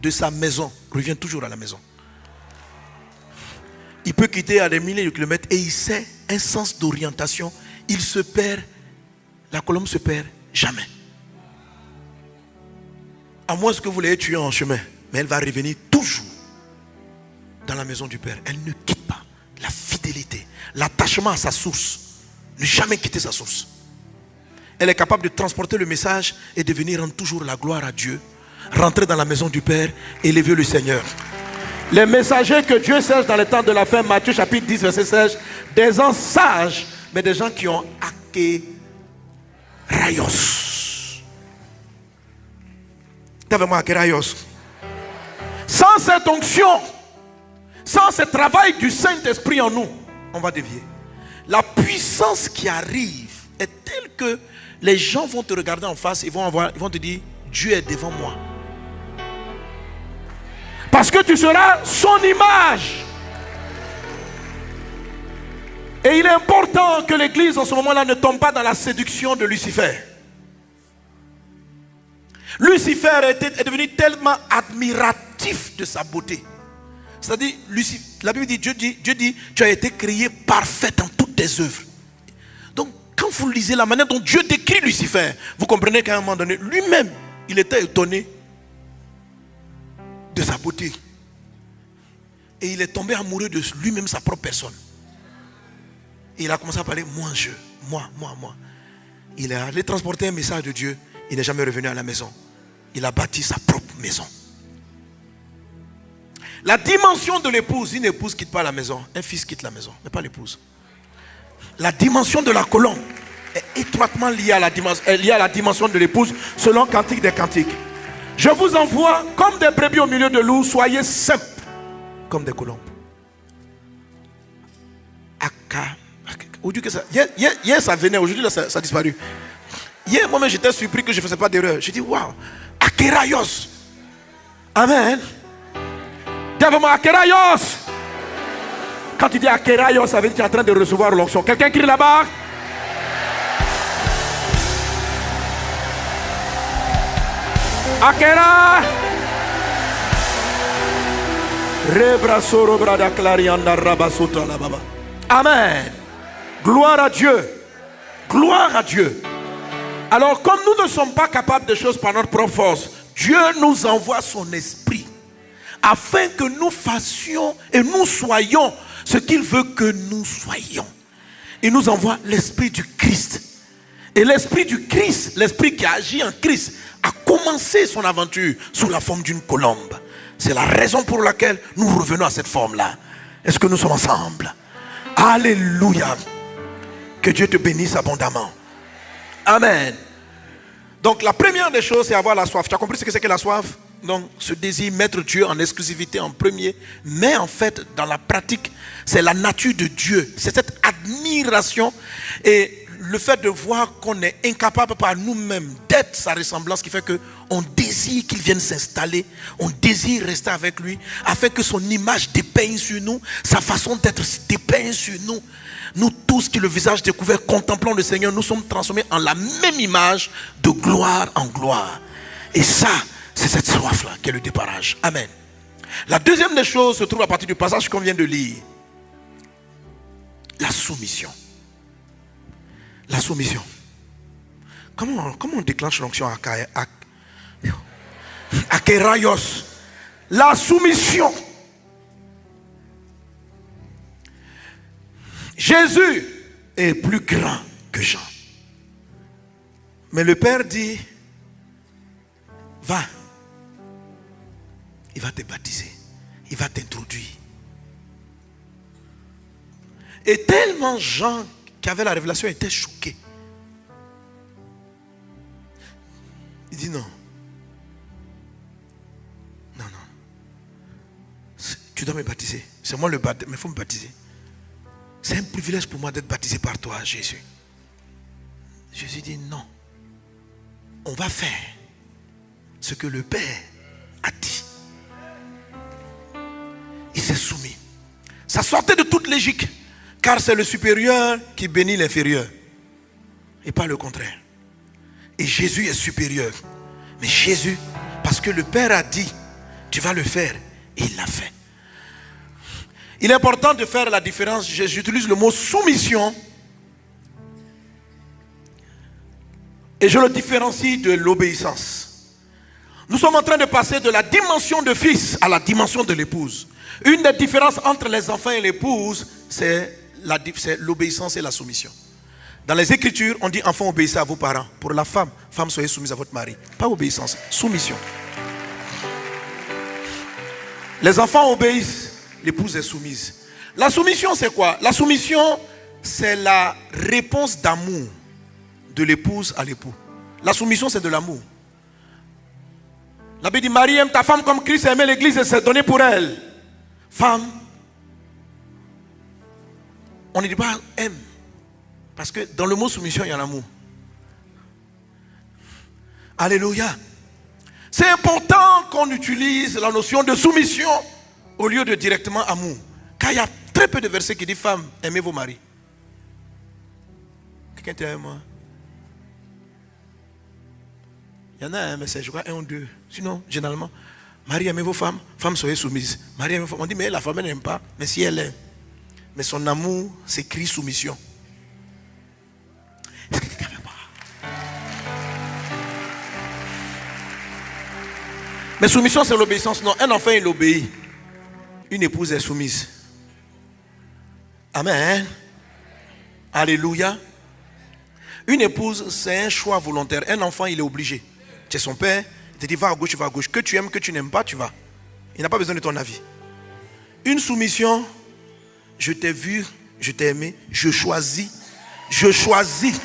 de sa maison, revient toujours à la maison. Il peut quitter à des milliers de kilomètres et il sait un sens d'orientation. Il se perd, la colombe se perd jamais. À moins que vous l'ayez tuée en chemin, mais elle va revenir toujours dans la maison du Père. Elle ne quitte pas. La fidélité, l'attachement à sa source, ne jamais quitter sa source. Elle est capable de transporter le message et de venir rendre toujours la gloire à Dieu, rentrer dans la maison du Père, élever le Seigneur. Les messagers que Dieu cherche dans les temps de la fin, Matthieu chapitre 10 verset 16, des gens sages, mais des gens qui ont akeraios. T'as vraiment akeraios. Sans cette onction, sans ce travail du Saint-Esprit en nous, on va dévier. La puissance qui arrive est telle que les gens vont te regarder en face, ils vont te dire, Dieu est devant moi. Parce que tu seras son image. Et il est important que l'Église en ce moment-là ne tombe pas dans la séduction de Lucifer. Lucifer est devenu tellement admiratif de sa beauté. C'est-à-dire, la Bible dit, Dieu dit, tu as été créé parfait en toutes tes œuvres. Donc, quand vous lisez la manière dont Dieu décrit Lucifer, vous comprenez qu'à un moment donné, lui-même, il était étonné de sa beauté. Et il est tombé amoureux de lui-même, sa propre personne. Et il a commencé à parler, moi. Il est allé transporter un message de Dieu. Il n'est jamais revenu à la maison. Il a bâti sa propre maison. La dimension de l'épouse, une épouse quitte pas la maison, un fils quitte la maison, mais pas l'épouse. La dimension de la colombe est étroitement liée à la dimension de l'épouse, selon Cantique des Cantiques. Je vous envoie comme des brebis au milieu de loups, soyez simples comme des colombes. Hier ça venait, aujourd'hui ça a disparu. Hier moi-même j'étais surpris que je ne faisais pas d'erreur. J'ai dit waouh, akeraios. Amen. Dis-moi akeraios. Quand tu dis akeraios, ça veut dire que tu es en train de recevoir l'onction. Quelqu'un crie là-bas. Akera. Amen. Gloire à Dieu. Gloire à Dieu. Alors comme nous ne sommes pas capables de choses par notre propre force, Dieu nous envoie son esprit afin que nous fassions et nous soyons ce qu'il veut que nous soyons. Il nous envoie l'esprit du Christ. Et l'esprit du Christ, l'esprit qui agit en Christ, a commencé son aventure sous la forme d'une colombe. C'est la raison pour laquelle nous revenons à cette forme-là. Est-ce que nous sommes ensemble? Alléluia. Que Dieu te bénisse abondamment. Amen. Donc la première des choses, c'est avoir la soif. Tu as compris ce que c'est que la soif? Donc, ce désir, mettre Dieu en exclusivité en premier, mais en fait, dans la pratique, c'est la nature de Dieu. C'est cette admiration et le fait de voir qu'on est incapable par nous-mêmes d'être sa ressemblance qui fait qu'on désire qu'il vienne s'installer, on désire rester avec lui, afin que son image dépeigne sur nous, sa façon d'être dépeigne sur nous. Nous tous qui le visage découvert contemplons le Seigneur, nous sommes transformés en la même image de gloire en gloire. Et ça, c'est cette soif-là qui est le départage. Amen. La deuxième des choses se trouve à partir du passage qu'on vient de lire. La soumission. La soumission. Comment on déclenche l'onction à Keraios? La soumission. Jésus est plus grand que Jean. Mais le Père dit, va. Il va te baptiser. Il va t'introduire. Et tellement Jean qui avait la révélation était choqué. Il dit non. Non. Tu dois me baptiser. C'est moi le baptême, mais il faut me baptiser. C'est un privilège pour moi d'être baptisé par toi, Jésus. Jésus dit non. On va faire ce que le Père a dit. Il s'est soumis. Ça sortait de toute logique. Car c'est le supérieur qui bénit l'inférieur. Et pas le contraire. Et Jésus est supérieur. Mais Jésus, parce que le Père a dit, tu vas le faire. Et il l'a fait. Il est important de faire la différence. J'utilise le mot soumission. Et je le différencie de l'obéissance. Nous sommes en train de passer de la dimension de fils à la dimension de l'épouse. Une des différences entre les enfants et l'épouse, c'est l'obéissance et la soumission. Dans les Écritures, on dit enfants, obéissez à vos parents. Pour la femme, femme, soyez soumise à votre mari. Pas obéissance, soumission. Les enfants obéissent, l'épouse est soumise. La soumission, c'est quoi? La soumission, c'est la réponse d'amour de l'épouse à l'époux. La soumission, c'est de l'amour. La Bible dit, Marie aime ta femme comme Christ a aimé l'église et s'est donné pour elle. Femme, on ne dit pas aime. Parce que dans le mot soumission, il y a l'amour. Alléluia. C'est important qu'on utilise la notion de soumission au lieu de directement amour. Car il y a très peu de versets qui disent femmes, aimez vos maris. Quelqu'un était avec moi? Il y en a un, mais c'est je crois un ou deux. Sinon, généralement, Marie, aimez vos femmes, femmes soyez soumises. Marie, aimez vos femmes. On dit, mais la femme elle n'aime pas. Mais si elle aime. Mais son amour, c'est cri soumission. Est-ce que quelqu'un veut voir? Mais soumission, c'est l'obéissance. Non, un enfant, il obéit. Une épouse est soumise. Amen. Alléluia. Une épouse, c'est un choix volontaire. Un enfant, il est obligé. Tu es son père, il te dit va à gauche, tu vas à gauche. Que tu aimes, que tu n'aimes pas, tu vas. Il n'a pas besoin de ton avis. Une soumission, je t'ai vu, je t'ai aimé, je choisis. Je choisis.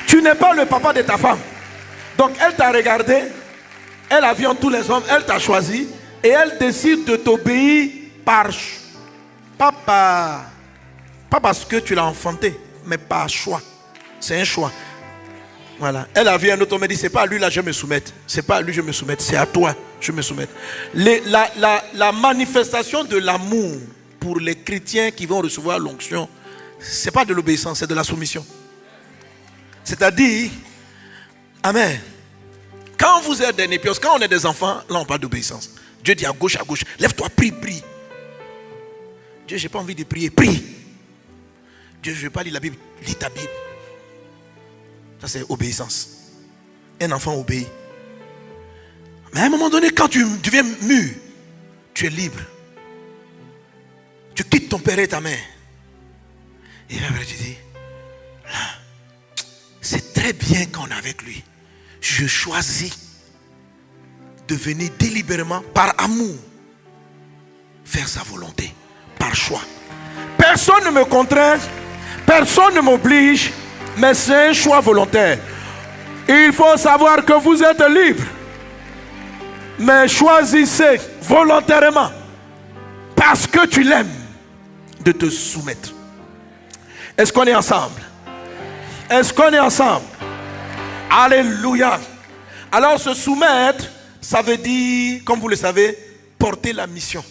Tu n'es pas le papa de ta femme. Donc elle t'a regardé, elle a vu en tous les hommes, elle t'a choisi et elle décide de t'obéir pas parce que tu l'as enfanté, mais par choix. C'est un choix. Voilà. Elle a vu un autre homme et dit, c'est pas à lui là je me soumette. C'est pas à lui je me soumette, c'est à toi je me soumette. La manifestation de l'amour pour les chrétiens qui vont recevoir l'onction, c'est pas de l'obéissance, c'est de la soumission. C'est-à-dire, amen. Quand vous êtes des népios, quand on est des enfants, là on parle d'obéissance. Dieu dit à gauche, lève-toi, prie. Dieu, j'ai pas envie de prier, prie. Dieu, je ne veux pas lire la Bible, lis ta Bible. Ça c'est obéissance. Un enfant obéit. Mais à un moment donné, quand tu deviens mûr, tu es libre. Tu quittes ton père et ta mère. Et après tu dis, là, c'est très bien qu'on est avec lui. Je choisis de venir délibérément, par amour, faire sa volonté, par choix. Personne ne me contraint, personne ne m'oblige, mais c'est un choix volontaire. Il faut savoir que vous êtes libre. Mais choisissez volontairement, parce que tu l'aimes, de te soumettre. Est-ce qu'on est ensemble? Est-ce qu'on est ensemble? Alléluia. Alors se soumettre, ça veut dire, comme vous le savez, porter la mission.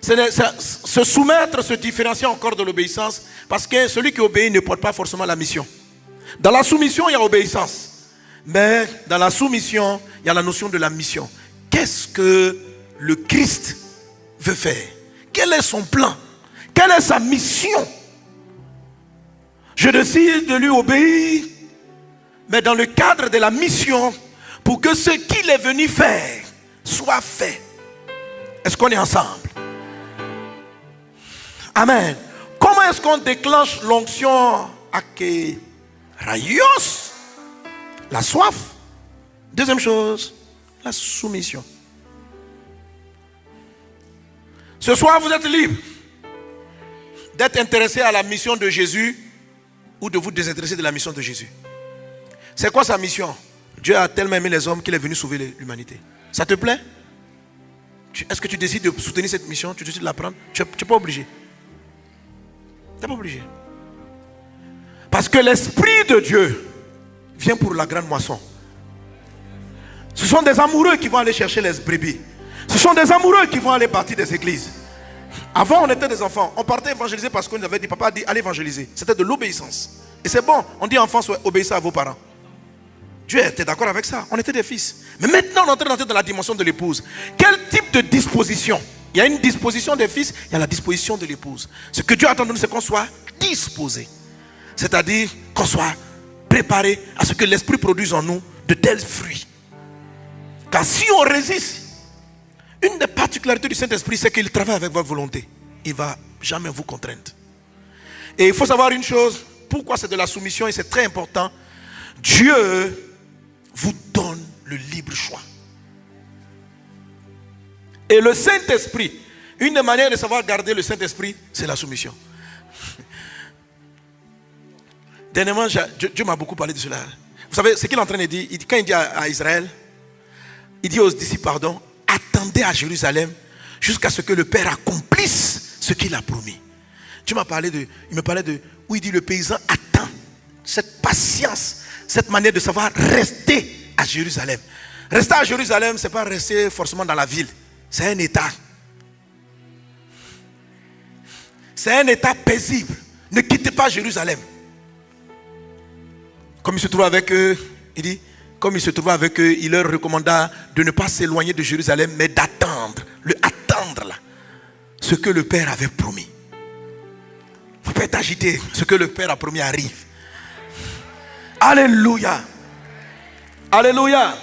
Se soumettre se différencie encore de l'obéissance, parce que celui qui obéit ne porte pas forcément la mission. Dans la soumission, il y a obéissance. Mais dans la soumission, il y a la notion de la mission. Qu'est-ce que le Christ veut faire? Quel est son plan? Quelle est sa mission? Je décide de lui obéir, mais dans le cadre de la mission, pour que ce qu'il est venu faire soit fait. Est-ce qu'on est ensemble? Amen. Comment est-ce qu'on déclenche l'onction Rayos? La soif. Deuxième chose, la soumission. Ce soir, vous êtes libre d'être intéressé à la mission de Jésus ou de vous désintéresser de la mission de Jésus. C'est quoi sa mission? Dieu a tellement aimé les hommes qu'il est venu sauver l'humanité. Ça te plaît? Est-ce que tu décides de soutenir cette mission? Tu décides de la prendre? Tu n'es pas obligé. Tu n'es pas obligé. Parce que l'Esprit de Dieu vient pour la grande moisson. Ce sont des amoureux qui vont aller chercher les brebis. Ce sont des amoureux qui vont aller partir des églises. Avant, on était des enfants. On partait évangéliser parce qu'on avait dit, papa a dit, allez évangéliser. C'était de l'obéissance. Et c'est bon, on dit enfants, obéissez à vos parents. Dieu était d'accord avec ça. On était des fils. Mais maintenant, on est en train d'entrer dans la dimension de l'épouse. Quel type de disposition? Il y a une disposition des fils, il y a la disposition de l'épouse. Ce que Dieu attend de nous, c'est qu'on soit disposé. C'est-à-dire qu'on soit préparé à ce que l'Esprit produise en nous de tels fruits. Car si on résiste, une des particularités du Saint-Esprit, c'est qu'il travaille avec votre volonté. Il ne va jamais vous contraindre. Et il faut savoir une chose, pourquoi c'est de la soumission et c'est très important. Dieu vous donne le libre choix. Et le Saint-Esprit, une des manières de savoir garder le Saint-Esprit, c'est la soumission. Dernièrement, Dieu m'a beaucoup parlé de cela. Vous savez ce qu'il est en train de dire? Quand il dit à Israël, il dit aux disciples, pardon, attendez à Jérusalem jusqu'à ce que le Père accomplisse ce qu'il a promis. Dieu m'a parlé il me parlait de où il dit le paysan attend. Cette patience, cette manière de savoir rester à Jérusalem. Rester à Jérusalem, ce n'est pas rester forcément dans la ville. C'est un état. C'est un état paisible. Ne quittez pas Jérusalem. Comme il se trouve avec eux, il dit, comme il se trouvait avec eux, il leur recommanda de ne pas s'éloigner de Jérusalem, mais d'attendre, attendre là, ce que le Père avait promis. Il ne faut pas être agité, ce que le Père a promis arrive. Alléluia. Alléluia.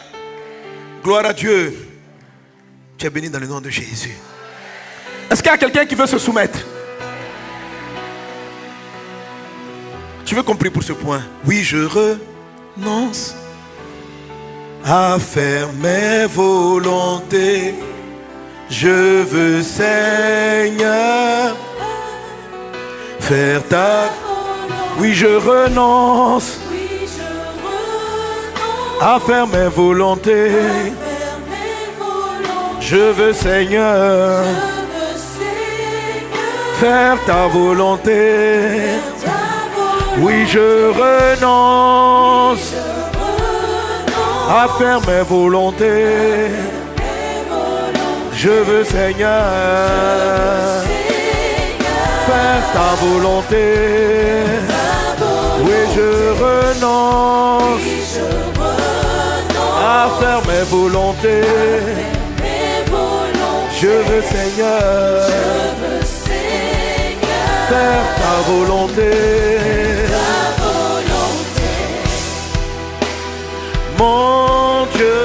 Gloire à Dieu. Tu es béni dans le nom de Jésus. Est-ce qu'il y a quelqu'un qui veut se soumettre? Tu veux qu'on prie pour ce point? Oui, je renonce à faire mes volontés. Je veux, Seigneur, faire ta... Oui, je renonce à faire mes volontés. Je veux, Seigneur, faire ta volonté. Oui, je renonce à faire mes volontés. Je veux, Seigneur, faire ta volonté. Oui, je renonce à faire mes volontés. Je veux, Seigneur, faire ta volonté. Mon Dieu,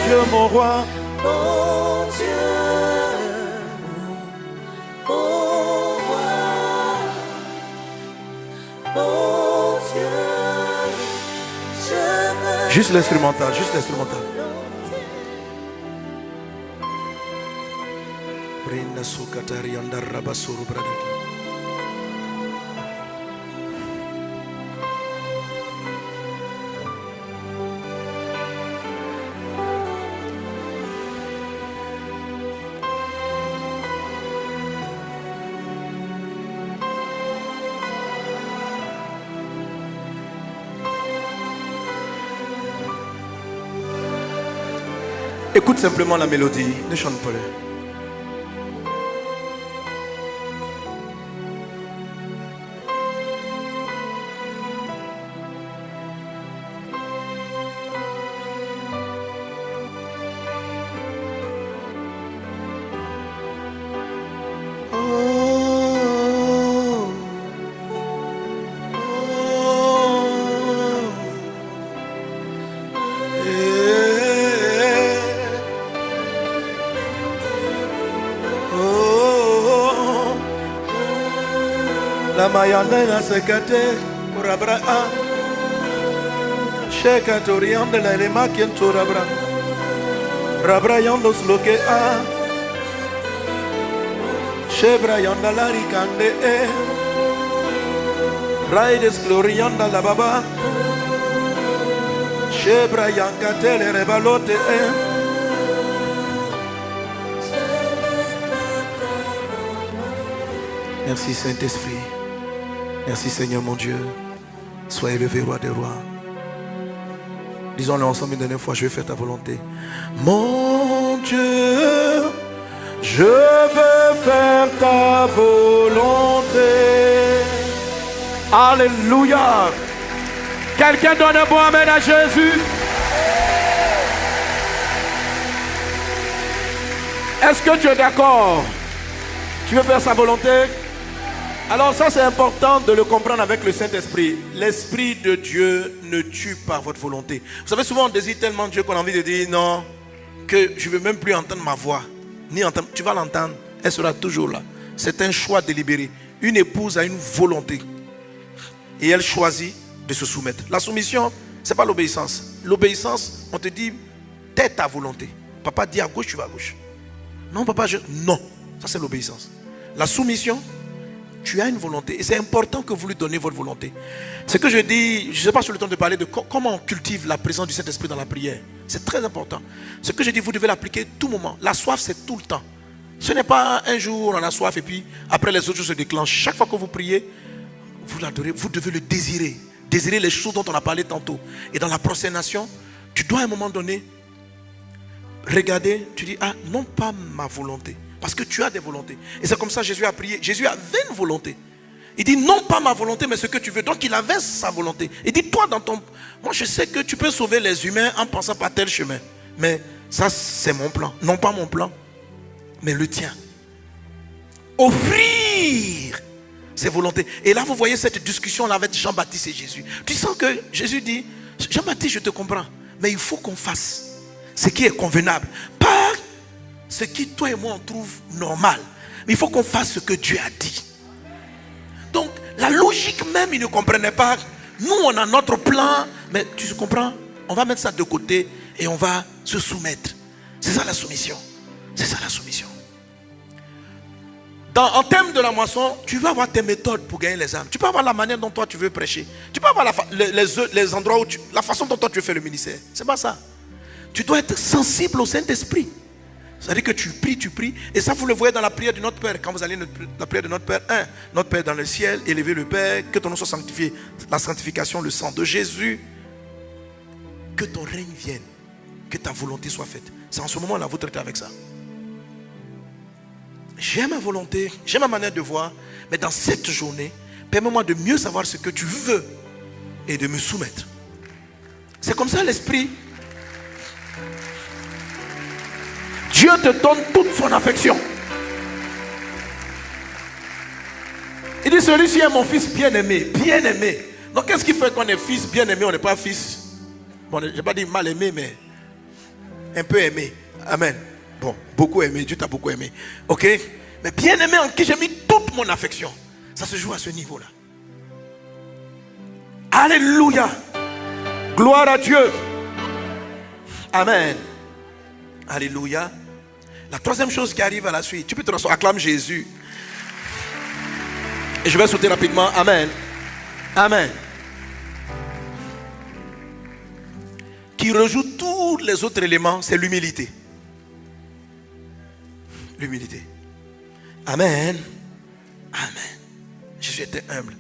Dieu, mon roi. Mon Dieu, mon roi, mon Dieu, je veux. Juste l'instrumental, juste l'instrumental. Brinda sukatari andar rabasuru brother. Écoute simplement la mélodie, ne chante pas. La mayanda na sekate urabra a sheka torianda la lema kento rabra rabra yando sloke a shebra yanda la rikande e raides glorianda la baba shebra yankate le rebalote e. Merci Saint-Esprit. Merci Seigneur mon Dieu. Sois élevé, roi des rois. Disons-le ensemble une dernière fois, je vais faire ta volonté. Mon Dieu, je veux faire ta volonté. Alléluia. Quelqu'un donne un bon amen à Jésus. Est-ce que tu es d'accord? Tu veux faire sa volonté? Alors ça c'est important de le comprendre avec le Saint-Esprit. L'Esprit de Dieu ne tue pas votre volonté. Vous savez, souvent on désire tellement Dieu qu'on a envie de dire non, que je ne veux même plus entendre ma voix. Ni entendre. Tu vas l'entendre, elle sera toujours là. C'est un choix délibéré. Une épouse a une volonté. Et elle choisit de se soumettre. La soumission, ce n'est pas l'obéissance. L'obéissance, on te dit, t'es ta volonté. Papa dit à gauche, tu vas à gauche. Non papa, non. Ça c'est l'obéissance. La soumission, tu as une volonté et c'est important que vous lui donnez votre volonté. Ce que je dis, je ne sais pas sur le temps de parler de comment on cultive la présence du Saint-Esprit dans la prière. C'est très important. Ce que je dis, vous devez l'appliquer tout moment. La soif, c'est tout le temps. Ce n'est pas un jour on a soif et puis après les autres choses se déclenchent. Chaque fois que vous priez, vous l'adorez, vous devez le désirer. Désirer les choses dont on a parlé tantôt. Et dans la prosternation, tu dois à un moment donné regarder, tu dis, ah, non pas ma volonté. Parce que tu as des volontés. Et c'est comme ça que Jésus a prié. Jésus avait une volonté. Il dit non pas ma volonté mais ce que tu veux. Donc il avait sa volonté. Il dit toi dans ton... Moi je sais que tu peux sauver les humains en passant par tel chemin. Mais ça c'est mon plan. Non pas mon plan, mais le tien. Offrir ses volontés. Et là vous voyez cette discussion là avec Jean-Baptiste et Jésus. Tu sens que Jésus dit, Jean-Baptiste je te comprends. Mais il faut qu'on fasse ce qui est convenable. Pas ce qui toi et moi on trouve normal. Mais il faut qu'on fasse ce que Dieu a dit. Donc la logique même il ne comprenait pas. Nous on a notre plan. Mais tu comprends? On va mettre ça de côté et on va se soumettre. C'est ça la soumission. C'est ça la soumission. En termes de la moisson, tu vas avoir tes méthodes pour gagner les âmes. Tu peux avoir la manière dont toi tu veux prêcher. Tu peux avoir les endroits où la façon dont toi tu veux faire le ministère. C'est pas ça. Tu dois être sensible au Saint-Esprit. C'est-à-dire que tu pries. Et ça, vous le voyez dans la prière de notre Père. Quand vous allez dans la prière de notre Père, notre Père dans le ciel, élevé le Père, que ton nom soit sanctifié. La sanctification, le sang de Jésus. Que ton règne vienne. Que ta volonté soit faite. C'est en ce moment-là, vous traitez avec ça. J'ai ma volonté, j'ai ma manière de voir. Mais dans cette journée, permets-moi de mieux savoir ce que tu veux et de me soumettre. C'est comme ça l'Esprit. Dieu te donne toute son affection. Il dit celui-ci est mon fils bien-aimé. Bien-aimé. Donc qu'est-ce qui fait qu'on est fils bien-aimé, on n'est pas fils? Bon, je n'ai pas dit mal-aimé, mais Un peu aimé. Amen. Bon, beaucoup aimé. Dieu t'a beaucoup aimé. Ok? Mais bien aimé en qui j'ai mis toute mon affection. Ça se joue à ce niveau-là. Alléluia. Gloire à Dieu. Amen. Alléluia. La troisième chose qui arrive à la suite. Tu peux te rasseoir. Acclame Jésus. Et je vais sauter rapidement. Amen. Amen. Qui rejoue tous les autres éléments, c'est l'humilité. L'humilité. Amen. Amen. Jésus était humble.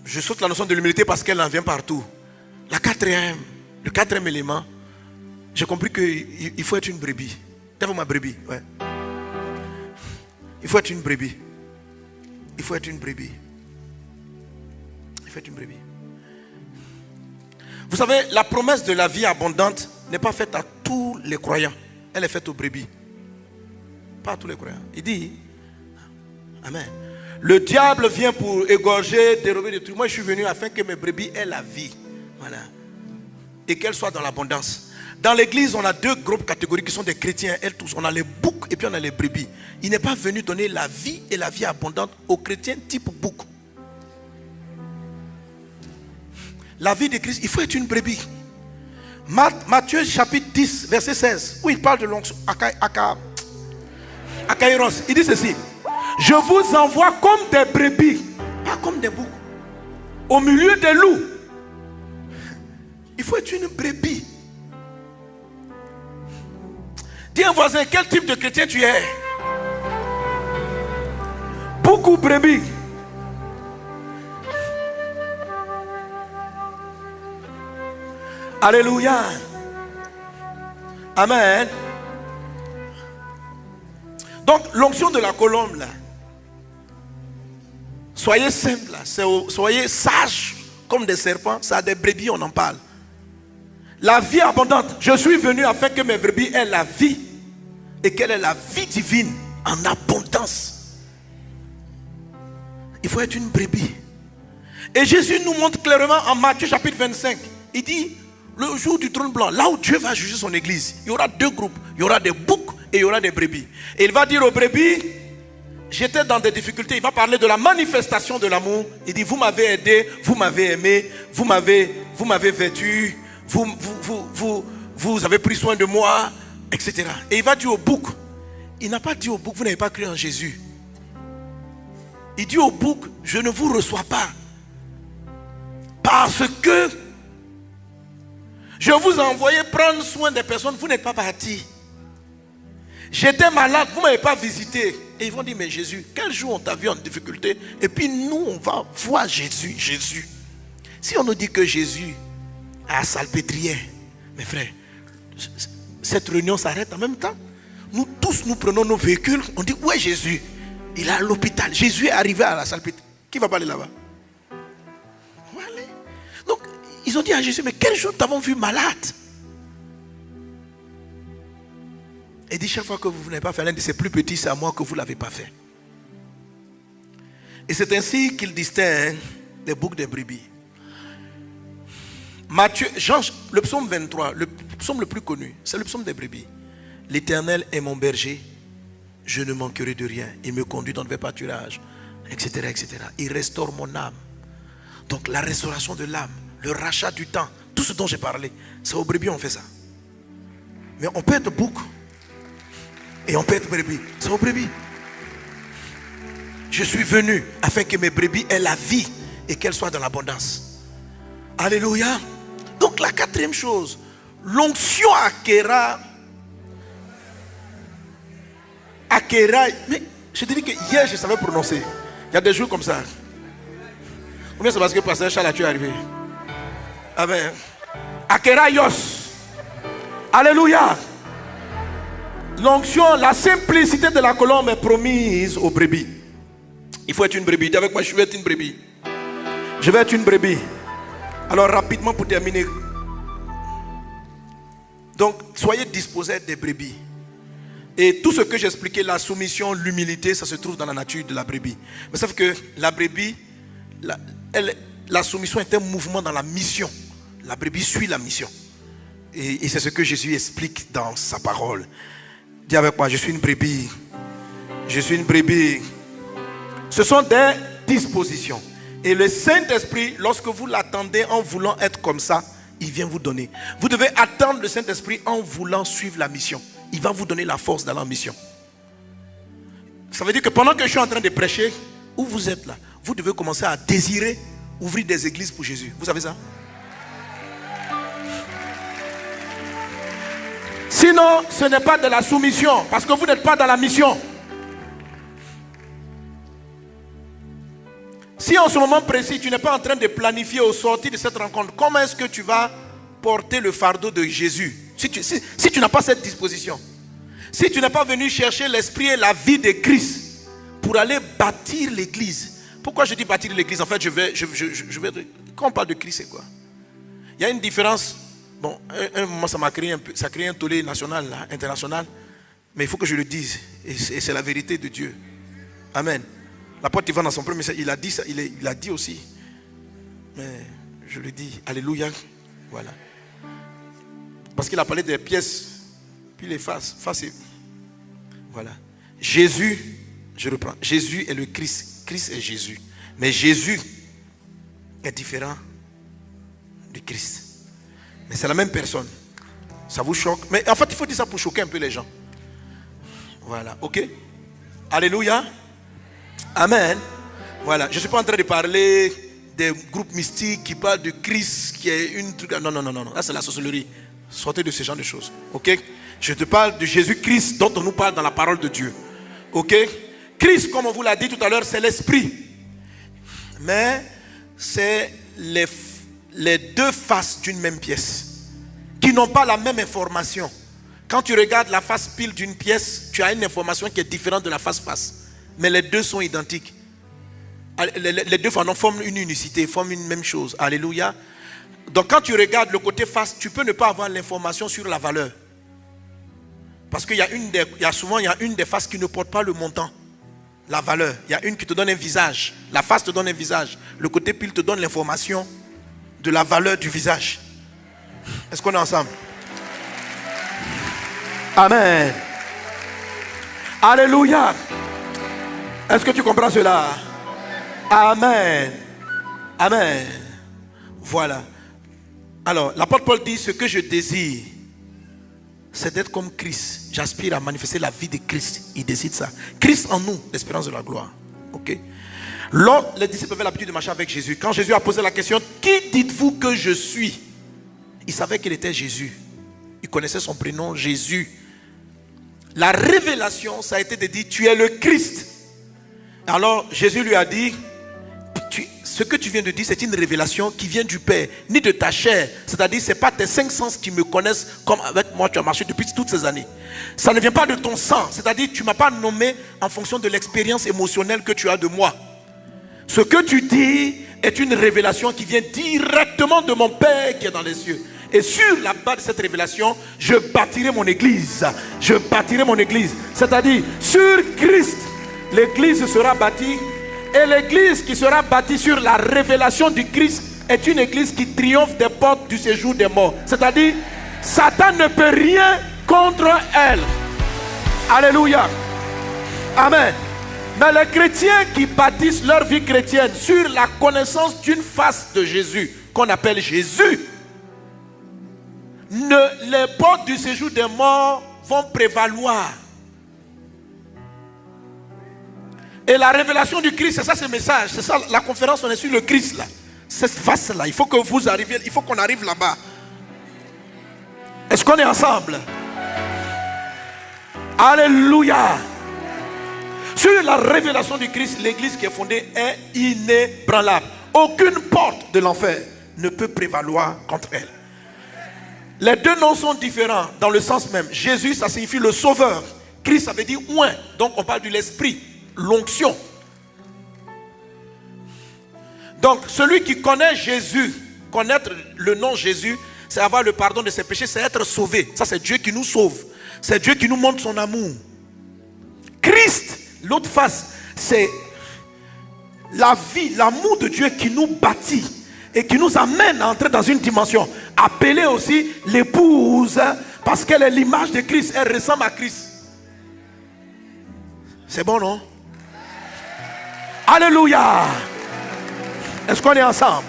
Je saute la notion de l'humilité parce qu'elle en vient partout. Le quatrième élément, j'ai compris qu'il faut être une brebis. T'as vu ma brebis? Ouais. Il faut être une brebis. Il faut être une brebis. Il faut être une brebis. Vous savez, la promesse de la vie abondante n'est pas faite à tous les croyants. Elle est faite aux brebis. Pas à tous les croyants. Il dit, amen. Le diable vient pour égorger, dérober, détruire. Moi, je suis venu afin que mes brebis aient la vie. Voilà. Et qu'elles soient dans l'abondance. Dans l'église, on a deux groupes catégories qui sont des chrétiens. Elles tous. On a les boucs et puis on a les brebis. Il n'est pas venu donner la vie et la vie abondante aux chrétiens type bouc. La vie de Christ, il faut être une brebis. Matthieu chapitre 10, verset 16, où il parle de l'onction. Akairos. Il dit ceci. Je vous envoie comme des brebis, pas comme des boucs, au milieu des loups. Il faut être une brebis. Dis à un voisin, quel type de chrétien tu es? Bouc ou brebis? Alléluia. Amen. Donc l'onction de la colombe là, soyez simples, soyez sages comme des serpents. Ça a des brebis, on en parle. La vie abondante. Je suis venu afin que mes brebis aient la vie et qu'elle ait la vie divine en abondance. Il faut être une brebis. Et Jésus nous montre clairement en Matthieu chapitre 25. Il dit, le jour du trône blanc, là où Dieu va juger son église, il y aura deux groupes. Il y aura des boucs et il y aura des brebis. Et il va dire aux brebis, j'étais dans des difficultés. Il va parler de la manifestation de l'amour. Il dit, vous m'avez aidé, vous m'avez aimé, vous m'avez vêtu, vous avez pris soin de moi, etc. Et il va dire aux boucs, il n'a pas dit aux boucs, vous n'avez pas cru en Jésus. Il dit aux boucs, je ne vous reçois pas. Parce que je vous ai envoyé prendre soin des personnes, vous n'êtes pas partis. J'étais malade, vous ne m'avez pas visité. Et ils vont dire, mais Jésus, quel jour on t'a vu en difficulté? Et puis nous, on va voir Jésus. Si on nous dit que Jésus a salpêtrière, mes frères, cette réunion s'arrête en même temps. Nous tous, nous prenons nos véhicules, on dit, où est Jésus? Il est à l'hôpital. Jésus est arrivé à la salpêtrière. Qui va pas aller là-bas? Voilà. Donc, ils ont dit à Jésus, mais quel jour t'avons vu malade? Et dit, chaque fois que vous n'avez pas fait l'un de ses plus petits, c'est à moi que vous ne l'avez pas fait. Et c'est ainsi qu'il distingue les boucs des brebis. Matthieu, Jean, le psaume 23, le psaume le plus connu, c'est le psaume des brebis. L'Éternel est mon berger, je ne manquerai de rien. Il me conduit dans le pâturage, etc., etc. Il restaure mon âme. Donc la restauration de l'âme, le rachat du temps, tout ce dont j'ai parlé, c'est aux brebis on fait ça. Mais on peut être bouc et on peut être brebis. C'est aux brebis. Je suis venu afin que mes brebis aient la vie et qu'elles soient dans l'abondance. Alléluia. Donc la quatrième chose, l'onction acquérera. Mais je te dis que hier je savais prononcer. Il y a des jours comme ça. Ou bien c'est parce que pasteur Charles tu es arrivé. Amen. Akeraios. Alléluia. L'onction, la simplicité de la colombe est promise aux brebis. Il faut être une brebis. Dis avec moi, je vais être une brebis. Je vais être une brebis. Alors rapidement pour terminer. Donc soyez disposés à être des brebis. Et tout ce que j'ai expliqué, la soumission, l'humilité, ça se trouve dans la nature de la brebis. Mais sauf que la brebis, la soumission est un mouvement dans la mission. La brebis suit la mission. Et c'est ce que Jésus explique dans sa parole. Dis avec moi, je suis une brebis. Je suis une brebis. Ce sont des dispositions. Et le Saint-Esprit, lorsque vous l'attendez en voulant être comme ça, il vient vous donner. Vous devez attendre le Saint-Esprit en voulant suivre la mission. Il va vous donner la force dans la mission. Ça veut dire que pendant que je suis en train de prêcher, où vous êtes là, vous devez commencer à désirer ouvrir des églises pour Jésus. Vous savez ça? Sinon, ce n'est pas de la soumission, parce que vous n'êtes pas dans la mission. Si en ce moment précis, tu n'es pas en train de planifier au sortir de cette rencontre, comment est-ce que tu vas porter le fardeau de Jésus? Si tu n'as pas cette disposition, si tu n'es pas venu chercher l'esprit et la vie de Christ pour aller bâtir l'église. Pourquoi je dis bâtir l'église? En fait, je vais quand on parle de Christ, c'est quoi? Il y a une différence. Bon, un moment, ça a créé un tollé national, là, international. Mais il faut que je le dise. Et c'est la vérité de Dieu. Amen. L'apôtre Yvan, dans son premier message, il a dit ça, il a dit aussi. Mais je le dis, alléluia. Voilà. Parce qu'il a parlé des pièces, puis les faces. Voilà. Jésus, je reprends. Jésus est le Christ. Christ est Jésus. Mais Jésus est différent du Christ. Mais c'est la même personne. Ça vous choque? Mais en fait, il faut dire ça pour choquer un peu les gens. Voilà, ok? Alléluia. Amen. Voilà, je ne suis pas en train de parler des groupes mystiques qui parlent de Christ, qui est une truc. Non. Là, c'est la sorcellerie. Sortez de ce genre de choses. Ok? Je te parle de Jésus-Christ dont on nous parle dans la parole de Dieu. Ok? Christ, comme on vous l'a dit tout à l'heure, c'est l'esprit. Mais c'est les deux faces d'une même pièce qui n'ont pas la même information. Quand tu regardes la face pile d'une pièce, tu as une information qui est différente de la face face. Mais les deux sont identiques. Les deux forment une unicité, forment une même chose. Alléluia. Donc quand tu regardes le côté face, tu peux ne pas avoir l'information sur la valeur. Parce qu'il y a souvent une des faces qui ne porte pas le montant, la valeur. Il y a une qui te donne un visage. La face te donne un visage. Le côté pile te donne l'information de la valeur du visage. Est-ce qu'on est ensemble? Amen. Alléluia. Est-ce que tu comprends cela? Amen. Amen. Voilà. Alors, l'apôtre Paul dit, ce que je désire, c'est d'être comme Christ. J'aspire à manifester la vie de Christ. Il décide ça. Christ en nous, l'espérance de la gloire. Ok? Lors, les disciples avaient l'habitude de marcher avec Jésus. Quand Jésus a posé la question, qui dites-vous que je suis? Il savait qu'il était Jésus. Il connaissait son prénom, Jésus. La révélation, ça a été de dire, tu es le Christ. Alors Jésus lui a dit, ce que tu viens de dire, c'est une révélation qui vient du Père, ni de ta chair. C'est-à-dire, ce n'est pas tes 5 sens qui me connaissent comme avec moi tu as marché depuis toutes ces années. Ça ne vient pas de ton sang. C'est-à-dire, tu ne m'as pas nommé en fonction de l'expérience émotionnelle que tu as de moi. Ce que tu dis est une révélation qui vient directement de mon Père qui est dans les cieux. Et sur la base de cette révélation, je bâtirai mon église. Je bâtirai mon église. C'est-à-dire, sur Christ, l'église sera bâtie. Et l'église qui sera bâtie sur la révélation du Christ est une église qui triomphe des portes du séjour des morts. C'est-à-dire, Satan ne peut rien contre elle. Alléluia. Amen. Mais les chrétiens qui bâtissent leur vie chrétienne sur la connaissance d'une face de Jésus, qu'on appelle Jésus, les portes du séjour des morts vont prévaloir. Et la révélation du Christ, c'est ça ce message. C'est ça la conférence, on est sur le Christ là. Cette face-là, il faut que vous arriviez, il faut qu'on arrive là-bas. Est-ce qu'on est ensemble? Alléluia. Sur la révélation du Christ, l'église qui est fondée est inébranlable. Aucune porte de l'enfer ne peut prévaloir contre elle. Les deux noms sont différents dans le sens même. Jésus, ça signifie le sauveur. Christ, ça veut dire oint. Donc on parle de l'esprit, l'onction. Donc celui qui connaît Jésus, connaître le nom Jésus, c'est avoir le pardon de ses péchés, c'est être sauvé. Ça, c'est Dieu qui nous sauve. C'est Dieu qui nous montre son amour. Christ, l'autre face, c'est la vie, l'amour de Dieu qui nous bâtit. et qui nous amène à entrer dans une dimension appelée aussi l'épouse, parce qu'elle est l'image de Christ, elle ressemble à Christ. C'est bon, non? Alléluia. Est-ce qu'on est ensemble?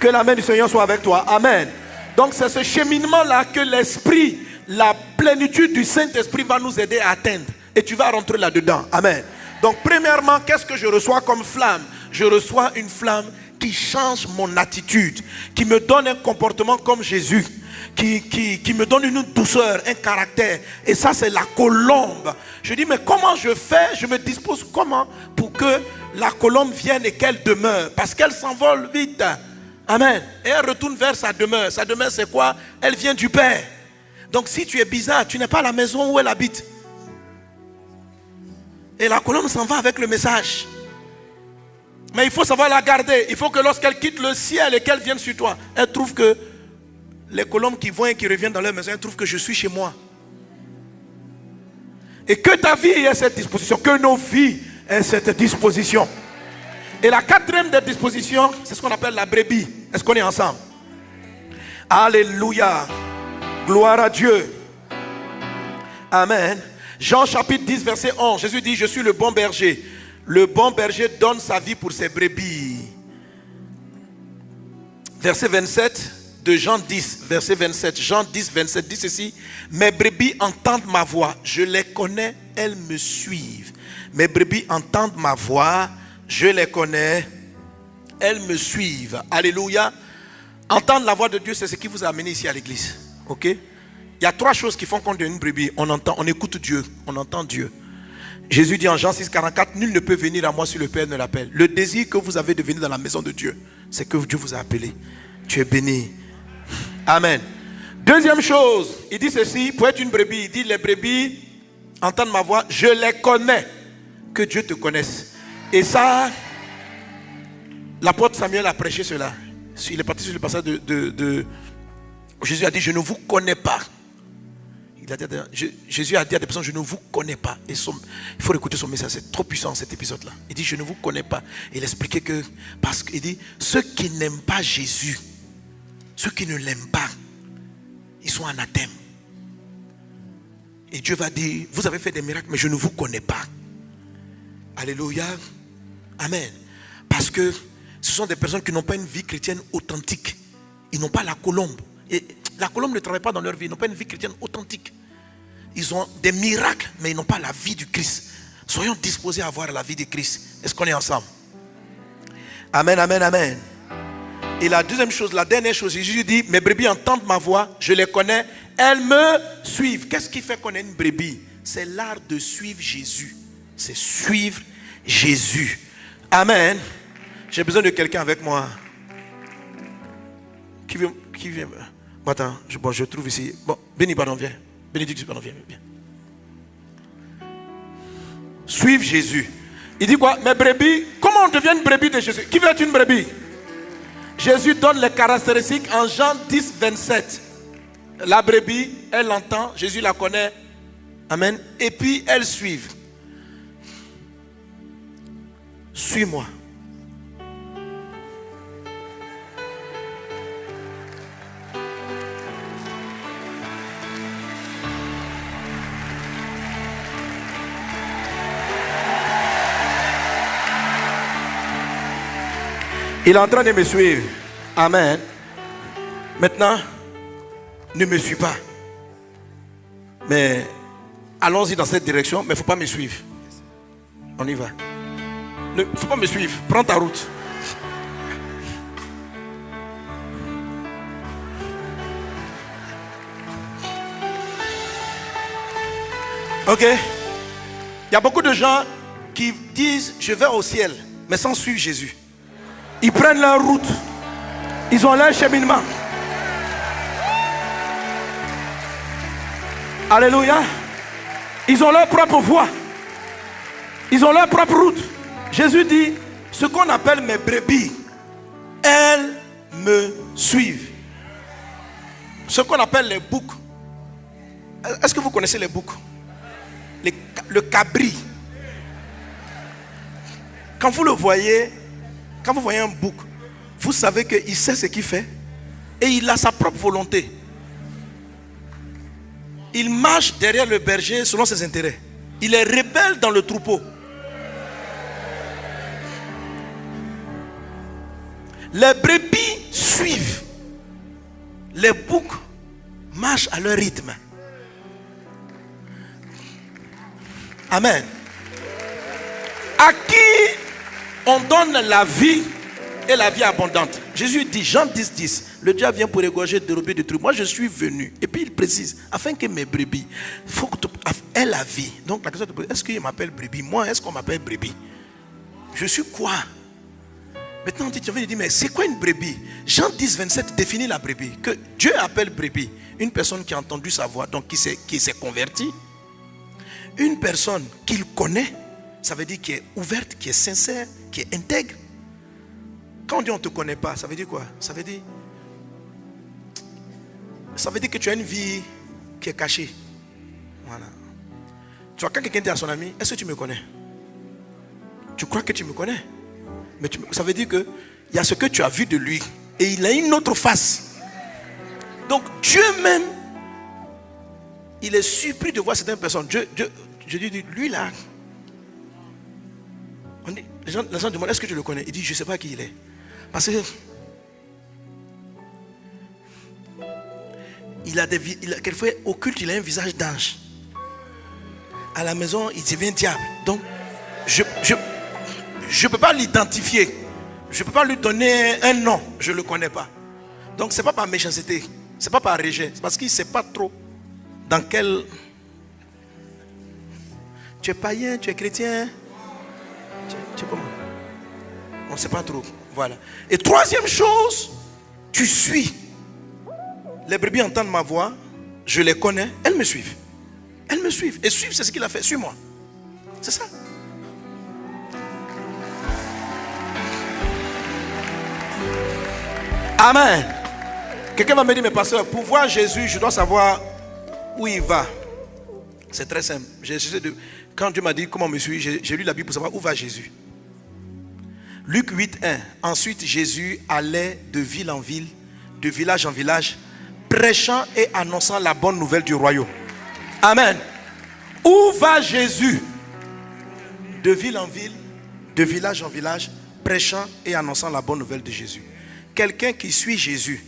Que la main du Seigneur soit avec toi. Amen. Donc c'est ce cheminement-là que l'Esprit, la plénitude du Saint-Esprit va nous aider à atteindre. Et tu vas rentrer là-dedans. Amen. Donc premièrement, qu'est-ce que je reçois comme flamme? Je reçois une flamme qui change mon attitude, qui me donne un comportement comme Jésus, qui me donne une douceur, un caractère. Et ça, c'est la colombe. Je dis, mais comment je fais? Je me dispose comment pour que la colombe vienne et qu'elle demeure? Parce qu'elle s'envole vite. Amen. Et elle retourne vers sa demeure. Sa demeure, c'est quoi? Elle vient du Père. Donc si tu es bizarre, tu n'es pas à la maison où elle habite. Et la colombe s'en va avec le message. Mais il faut savoir la garder. Il faut que lorsqu'elle quitte le ciel et qu'elle vienne sur toi, elle trouve que les colombes qui vont et qui reviennent dans leur maison, elles trouvent que je suis chez moi. Et que ta vie ait cette disposition, que nos vies aient cette disposition. Et la quatrième des dispositions, c'est ce qu'on appelle la brebis. Est-ce qu'on est ensemble? Alléluia. Gloire à Dieu. Amen. Jean chapitre 10 verset 11. Jésus dit, je suis le bon berger. Le bon berger donne sa vie pour ses brebis. Verset 27 de Jean 10, verset 27. Jean 10, 27 dit ceci. Mes brebis entendent ma voix. Je les connais, elles me suivent. Mes brebis entendent ma voix. Je les connais, elles me suivent. Alléluia. Entendre la voix de Dieu, c'est ce qui vous a amené ici à l'église. Ok? Il y a trois choses qui font qu'on devient une brebis. On entend, on écoute Dieu, on entend Dieu. Jésus dit en Jean 6, 44, nul ne peut venir à moi si le Père ne l'appelle. Le désir que vous avez de venir dans la maison de Dieu, c'est que Dieu vous a appelé. Tu es béni. Amen. Deuxième chose, il dit ceci, pour être une brebis, il dit les brebis entendent ma voix, je les connais. Que Dieu te connaisse. Et ça, l'apôtre Samuel a prêché cela. Il est parti sur le passage de Jésus a dit, je ne vous connais pas. Jésus a dit à des personnes, je ne vous connais pas. Et il faut écouter son message, c'est trop puissant cet épisode-là. Il dit, je ne vous connais pas. Et il expliquait que, parce qu'il dit, ceux qui n'aiment pas Jésus, ceux qui ne l'aiment pas, ils sont anathèmes. Et Dieu va dire, vous avez fait des miracles, mais je ne vous connais pas. Alléluia. Amen. Parce que ce sont des personnes qui n'ont pas une vie chrétienne authentique. Ils n'ont pas la colombe. Et la colombe ne travaille pas dans leur vie. Ils n'ont pas une vie chrétienne authentique. Ils ont des miracles, mais ils n'ont pas la vie du Christ. Soyons disposés à avoir la vie de Christ. Est-ce qu'on est ensemble? Amen, amen, amen. Et la deuxième chose, la dernière chose, Jésus dit, mes brebis entendent ma voix, je les connais, elles me suivent. Qu'est-ce qui fait qu'on est une brebis? C'est l'art de suivre Jésus. C'est suivre Jésus. Amen. J'ai besoin de quelqu'un avec moi. Qui vient? Bon, attends, je trouve ici. Bon, Béni, pardon, viens. Bénédicte, pardon, viens. Suivre Jésus. Il dit quoi? Mes brebis, comment on devient une brebis de Jésus? Qui veut être une brebis? Jésus donne les caractéristiques en Jean 10, 27. La brebis, elle l'entend, Jésus la connaît. Amen. Et puis, elle suit. Suis-moi. Il est en train de me suivre. Amen. Maintenant, ne me suis pas. Mais allons-y dans cette direction, mais il ne faut pas me suivre. On y va. Il ne faut pas me suivre. Prends ta route. Ok. Il y a beaucoup de gens qui disent je vais au ciel, mais sans suivre Jésus. Ils prennent leur route. Ils ont leur cheminement. Alléluia. Ils ont leur propre voie. Ils ont leur propre route. Jésus dit, ce qu'on appelle mes brebis, elles me suivent. Ce qu'on appelle les boucs. Est-ce que vous connaissez les boucs? Le cabri. Quand vous le voyez, quand vous voyez un bouc, Vous savez qu'il sait ce qu'il fait et il a sa propre volonté. Il marche derrière le berger selon ses intérêts. Il est rebelle dans le troupeau. Les brebis suivent. Les boucs marchent à leur rythme. Amen. À qui on donne la vie et la vie abondante. Jésus dit, Jean 10, 10, le diable vient pour égorger, dérober, détruire. Moi je suis venu. Et puis il précise, afin que mes brebis aient la vie. Donc la question est, est-ce qu'il m'appelle brebis? Moi, est-ce qu'on m'appelle brebis? Je suis quoi? Maintenant, tu vas dire, mais c'est quoi une brebis? Jean 10, 27 définit la brebis. Que Dieu appelle brebis une personne qui a entendu sa voix, donc qui s'est convertie. Une personne qu'il connaît, ça veut dire qui est ouverte, qui est sincère, qui est intègre. Quand on dit on ne te connaît pas, ça veut dire quoi? Ça veut dire que tu as une vie qui est cachée. Voilà. Tu vois, quand quelqu'un dit à son ami, est-ce que tu me connais? Tu crois que tu me connais? Mais ça veut dire qu'il y a ce que tu as vu de lui et il a une autre face. Donc Dieu même, il est surpris de voir certaines personnes. Je dis, lui là, les gens demandent, est-ce que tu le connais? Il dit, je ne sais pas qui il est. Parce que quelquefois au culte, il a un visage d'ange. À la maison, il devient diable. Donc, je ne peux pas l'identifier. Je ne peux pas lui donner un nom. Je ne le connais pas. Donc, ce n'est pas par méchanceté. Ce n'est pas par rejet. C'est parce qu'il ne sait pas trop dans quel... Tu es païen, tu es chrétien. Tu es comment? On ne sait pas trop. Voilà. Et troisième chose, tu suis. Les brebis entendent ma voix. Je les connais. Elles me suivent. Elles me suivent. Et suivre, c'est ce qu'il a fait. Suis-moi. C'est ça. Amen. Quelqu'un va me dire, mais pasteur, pour voir Jésus, je dois savoir où il va. C'est très simple. Quand Dieu m'a dit comment me suivre, j'ai lu la Bible pour savoir où va Jésus. Luc 8, 1. Ensuite, Jésus allait de ville en ville, de village en village, prêchant et annonçant la bonne nouvelle du royaume. Amen. Où va Jésus? De ville en ville, de village en village, prêchant et annonçant la bonne nouvelle de Jésus. Quelqu'un qui suit Jésus,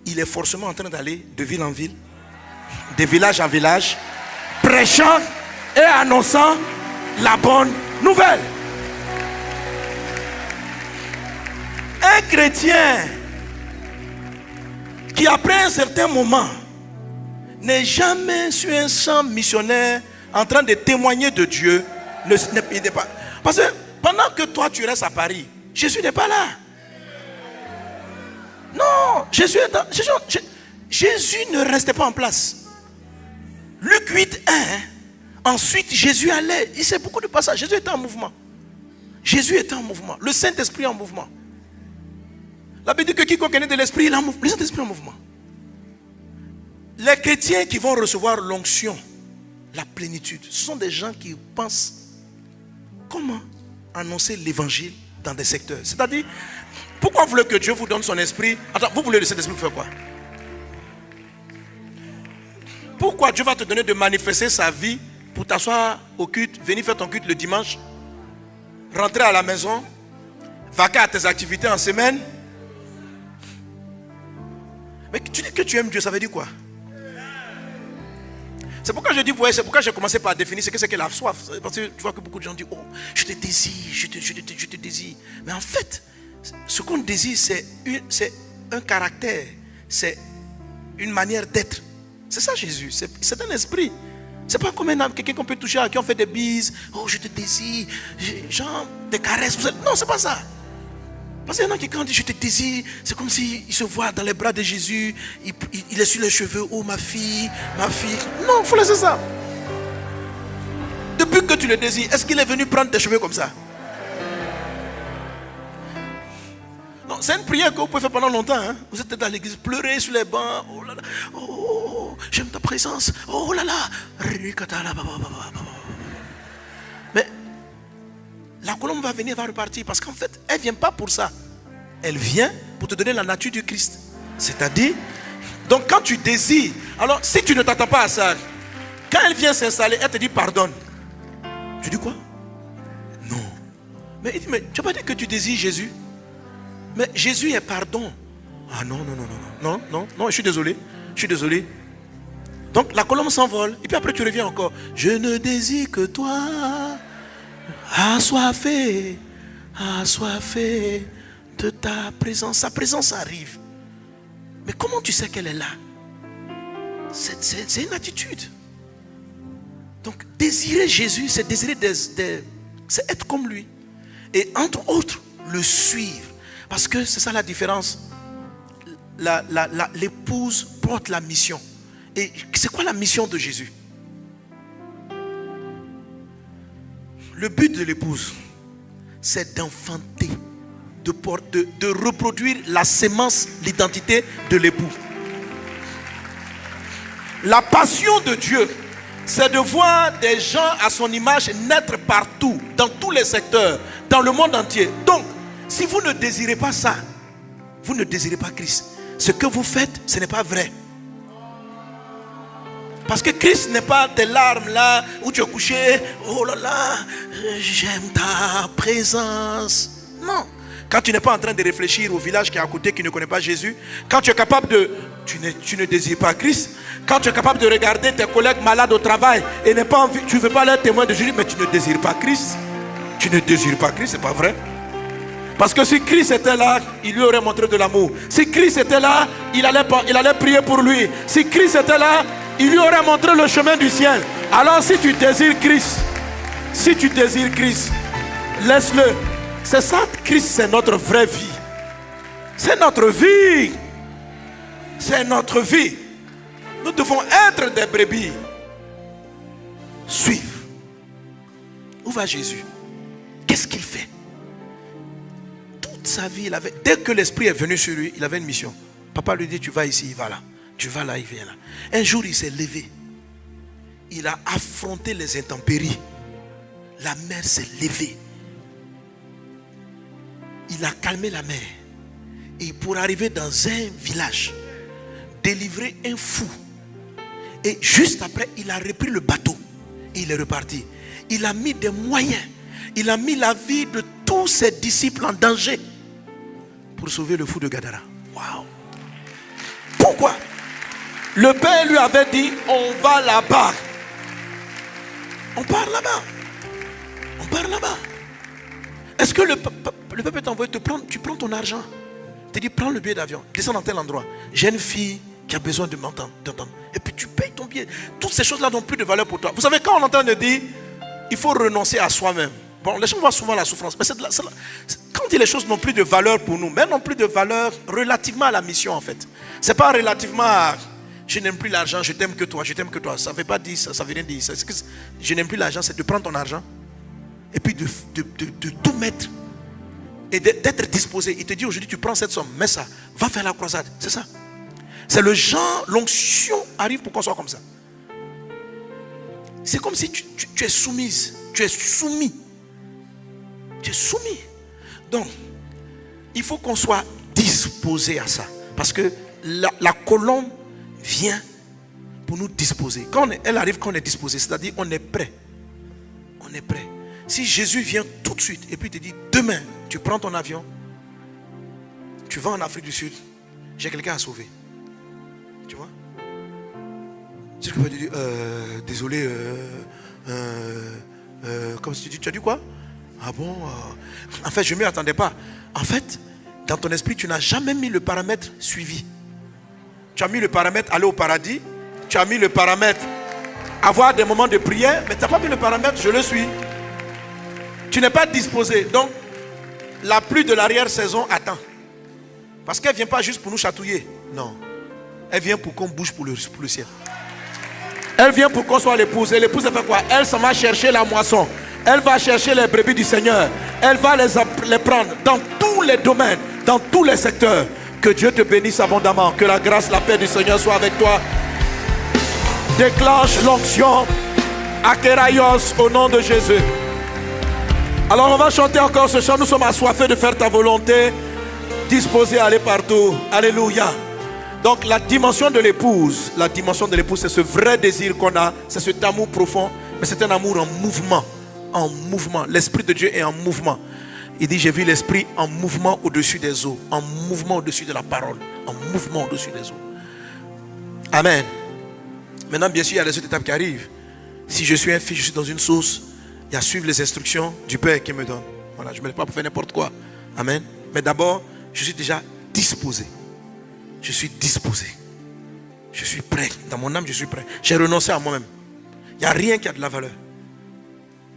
il est forcément en train d'aller de ville en ville, de village en village, prêchant et annonçant la bonne nouvelle. Un chrétien qui après un certain moment n'est jamais sur un champ missionnaire en train de témoigner de Dieu, il n'est pas. Parce que pendant que toi tu restes à Paris, Jésus n'est pas là. Non, Jésus ne restait pas en place. Luc 8, 1. Ensuite, Jésus allait. Il sait beaucoup de passages. Jésus était en mouvement. Jésus était en mouvement. Le Saint-Esprit en mouvement. La Bible dit que quiconque est né de l'Esprit, il est en mouvement. Le Saint-Esprit en mouvement. Les chrétiens qui vont recevoir l'onction, la plénitude, ce sont des gens qui pensent comment annoncer l'évangile dans des secteurs. C'est-à-dire, pourquoi vous voulez que Dieu vous donne son esprit? Attends, vous voulez le Saint-Esprit pour faire quoi? Pourquoi Dieu va te donner de manifester sa vie pour t'asseoir au culte, venir faire ton culte le dimanche, rentrer à la maison, vaquer à tes activités en semaine? Mais tu dis que tu aimes Dieu, ça veut dire quoi? C'est pourquoi je dis, ouais, c'est pourquoi j'ai commencé par définir ce que c'est que la soif. Parce que tu vois que beaucoup de gens disent, oh, je te désire, je te désire. Mais en fait, ce qu'on désire, c'est un caractère, c'est une manière d'être. C'est ça Jésus, c'est un esprit. C'est pas comme quelqu'un qu'on peut toucher, à qui on fait des bises, oh je te désire, genre des caresses. Non, c'est pas ça. Parce qu'il y en a qui quand on dit je te désire, c'est comme s'il se voit dans les bras de Jésus, il est sur les cheveux, oh ma fille. Non, il faut laisser ça. Depuis que tu le désires, est-ce qu'il est venu prendre tes cheveux comme ça? Non, c'est une prière que vous pouvez faire pendant longtemps. Hein? Vous êtes dans l'église, pleurez sur les bancs. Oh là là, oh, j'aime ta présence. Oh là là. Mais la colombe va venir, va repartir. Parce qu'en fait, elle ne vient pas pour ça. Elle vient pour te donner la nature du Christ. C'est-à-dire, donc quand tu désires, alors si tu ne t'attends pas à ça, quand elle vient s'installer, elle te dit pardonne. Tu dis quoi? Non. Mais il dit, mais tu n'as pas dit que tu désires Jésus? Mais Jésus est pardon. Ah non, je suis désolé. Donc la colombe s'envole. Et puis après tu reviens encore. Je ne désire que toi. Assoiffé de ta présence. Sa présence arrive. Mais comment tu sais qu'elle est là? C'est une attitude. Donc désirer Jésus, c'est désirer c'est être comme lui. Et entre autres, le suivre. Parce que c'est ça la différence. L'épouse porte la mission. Et c'est quoi la mission de Jésus? Le but de l'épouse, c'est d'enfanter, de reproduire la sémence, l'identité de l'époux. La passion de Dieu, c'est de voir des gens à son image naître partout, dans tous les secteurs, dans le monde entier. Donc, si vous ne désirez pas ça, vous ne désirez pas Christ. Ce que vous faites, ce n'est pas vrai. Parce que Christ n'est pas tes larmes là où tu es couché. Oh là là, j'aime ta présence. Non. Quand tu n'es pas en train de réfléchir au village qui est à côté, qui ne connaît pas Jésus. Quand tu es capable de... Tu ne désires pas Christ. Quand tu es capable de regarder tes collègues malades au travail et tu ne veux pas leur témoin de Jésus, mais tu ne désires pas Christ. Tu ne désires pas Christ, c'est pas vrai. Parce que si Christ était là, il lui aurait montré de l'amour. Si Christ était là, il allait prier pour lui. Si Christ était là, il lui aurait montré le chemin du ciel. Alors si tu désires Christ, laisse-le. C'est ça, Christ, c'est notre vraie vie. C'est notre vie. C'est notre vie. Nous devons être des brebis. Suivre. Où va Jésus? Qu'est-ce qu'il fait? Toute sa vie, dès que l'Esprit est venu sur lui, il avait une mission. Papa lui dit, tu vas ici, il va là. Tu vas là, il vient là. Un jour, il s'est levé. Il a affronté les intempéries. La mer s'est levée. Il a calmé la mer. Et pour arriver dans un village, délivrer un fou. Et juste après, il a repris le bateau. Et il est reparti. Il a mis des moyens. Il a mis la vie de tous ses disciples en danger pour sauver le fou de Gadara. Waouh! Pourquoi? Le Père lui avait dit, on va là-bas. On part là-bas. On part là-bas. Est-ce que le peuple t'a envoyé tu prends ton argent. Il te dit, prends le billet d'avion, descends dans tel endroit. J'ai une fille qui a besoin de m'entendre. Et puis tu payes ton billet. Toutes ces choses-là n'ont plus de valeur pour toi. Vous savez, quand on entend dire, il faut renoncer à soi-même. Bon, les gens voient souvent la souffrance. Mais quand on dit les choses n'ont plus de valeur pour nous, mais n'ont plus de valeur relativement à la mission en fait. C'est pas relativement à... Je n'aime plus l'argent, je t'aime que toi, je t'aime que toi. Ça ne veut pas dire ça, ça veut rien dire ça. Je n'aime plus l'argent, c'est de prendre ton argent et puis de tout mettre et d'être disposé. Il te dit aujourd'hui, tu prends cette somme, mets ça, va faire la croisade. C'est ça. C'est le genre, l'onction arrive pour qu'on soit comme ça. C'est comme si tu es soumise, tu es soumis. Tu es soumis. Donc, il faut qu'on soit disposé à ça. Parce que la colombe vient pour nous disposer. Elle arrive quand on est disposé, c'est-à-dire on est prêt. On est prêt. Si Jésus vient tout de suite et puis te dit, demain, tu prends ton avion, tu vas en Afrique du Sud, j'ai quelqu'un à sauver. Tu vois? C'est ce que tu dis, désolé, comme si tu as dit quoi? Ah bon? En fait, je ne m'y attendais pas. En fait, dans ton esprit, tu n'as jamais mis le paramètre suivi. Tu as mis le paramètre aller au paradis. Tu as mis le paramètre avoir des moments de prière. Mais tu n'as pas mis le paramètre je le suis. Tu n'es pas disposé. Donc, la pluie de l'arrière-saison attend. Parce qu'elle ne vient pas juste pour nous chatouiller. Non. Elle vient pour qu'on bouge pour le ciel. Elle vient pour qu'on soit l'épouse. Et l'épouse, elle fait quoi? Elle s'en va chercher la moisson. Elle va chercher les brebis du Seigneur. Elle va les prendre dans tous les domaines, dans tous les secteurs. Que Dieu te bénisse abondamment. Que la grâce, la paix du Seigneur soit avec toi. Déclenche l'onction Akeraios au nom de Jésus. Alors on va chanter encore ce chant. Nous sommes assoiffés de faire ta volonté. Disposé à aller partout. Alléluia. Donc la dimension de l'épouse, c'est ce vrai désir qu'on a, c'est cet amour profond, mais c'est un amour en mouvement. En mouvement. L'Esprit de Dieu est en mouvement. Il dit, j'ai vu l'Esprit en mouvement au-dessus des eaux, en mouvement au-dessus de la parole, en mouvement au-dessus des eaux. Amen. Maintenant, bien sûr, il y a les autres étapes qui arrivent. Si je suis un fils, je suis dans une source, il y a suivre les instructions du Père qui me donne. Voilà, je ne me mets pas pour faire n'importe quoi. Amen. Mais d'abord, je suis déjà disposé. Je suis disposé. Je suis prêt. Dans mon âme, je suis prêt. J'ai renoncé à moi-même. Il n'y a rien qui a de la valeur.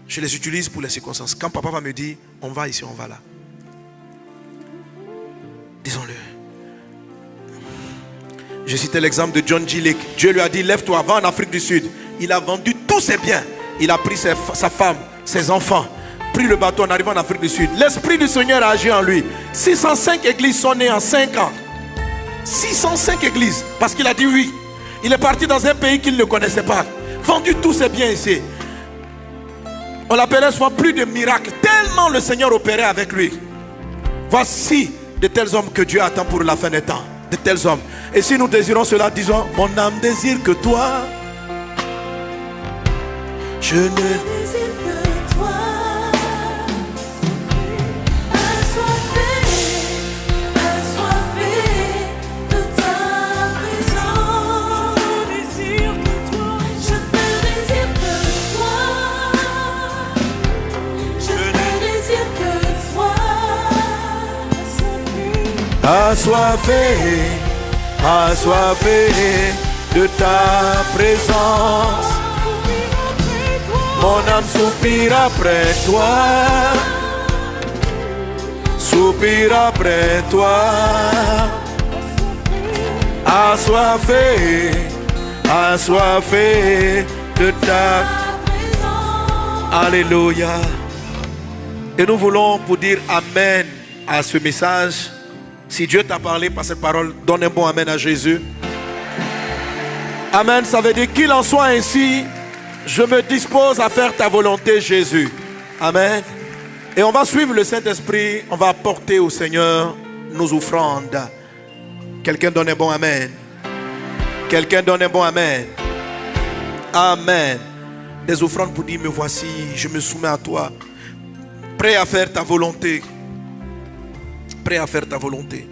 Je les utilise pour les circonstances. Quand papa va me dire, on va ici, on va là. Disons-le. Je citais l'exemple de John G. Lake. Dieu lui a dit, lève-toi, va en Afrique du Sud. Il a vendu tous ses biens. Il a pris sa femme, ses enfants, pris le bateau en arrivant en Afrique du Sud. L'Esprit du Seigneur a agi en lui. 605 églises sont nées en 5 ans. 605 églises. Parce qu'il a dit oui. Il est parti dans un pays qu'il ne connaissait pas. Vendu tous ses biens ici. On l'appelait souvent plus de miracles. Tellement le Seigneur opérait avec lui. Voici de tels hommes que Dieu attend pour la fin des temps. De tels hommes. Et si nous désirons cela, disons, mon âme désire que toi. Je ne désire que toi. Assoiffé de ta présence. Je ne désire que toi. Je ne désire que toi. assoiffé, assoiffé de ta présence. Mon âme soupire après toi, soupire après toi. Assoiffé, assoiffé de ta présence. Alléluia. Et nous voulons pour dire Amen à ce message. Si Dieu t'a parlé par cette parole, donne un bon Amen à Jésus. Amen, ça veut dire qu'il en soit ainsi. Je me dispose à faire ta volonté, Jésus. Amen. Et on va suivre le Saint-Esprit. On va apporter au Seigneur nos offrandes. Quelqu'un donne un bon Amen. Quelqu'un donne un bon Amen. Amen. Des offrandes pour dire, me voici, je me soumets à toi. Prêt à faire ta volonté. Prêt à faire ta volonté.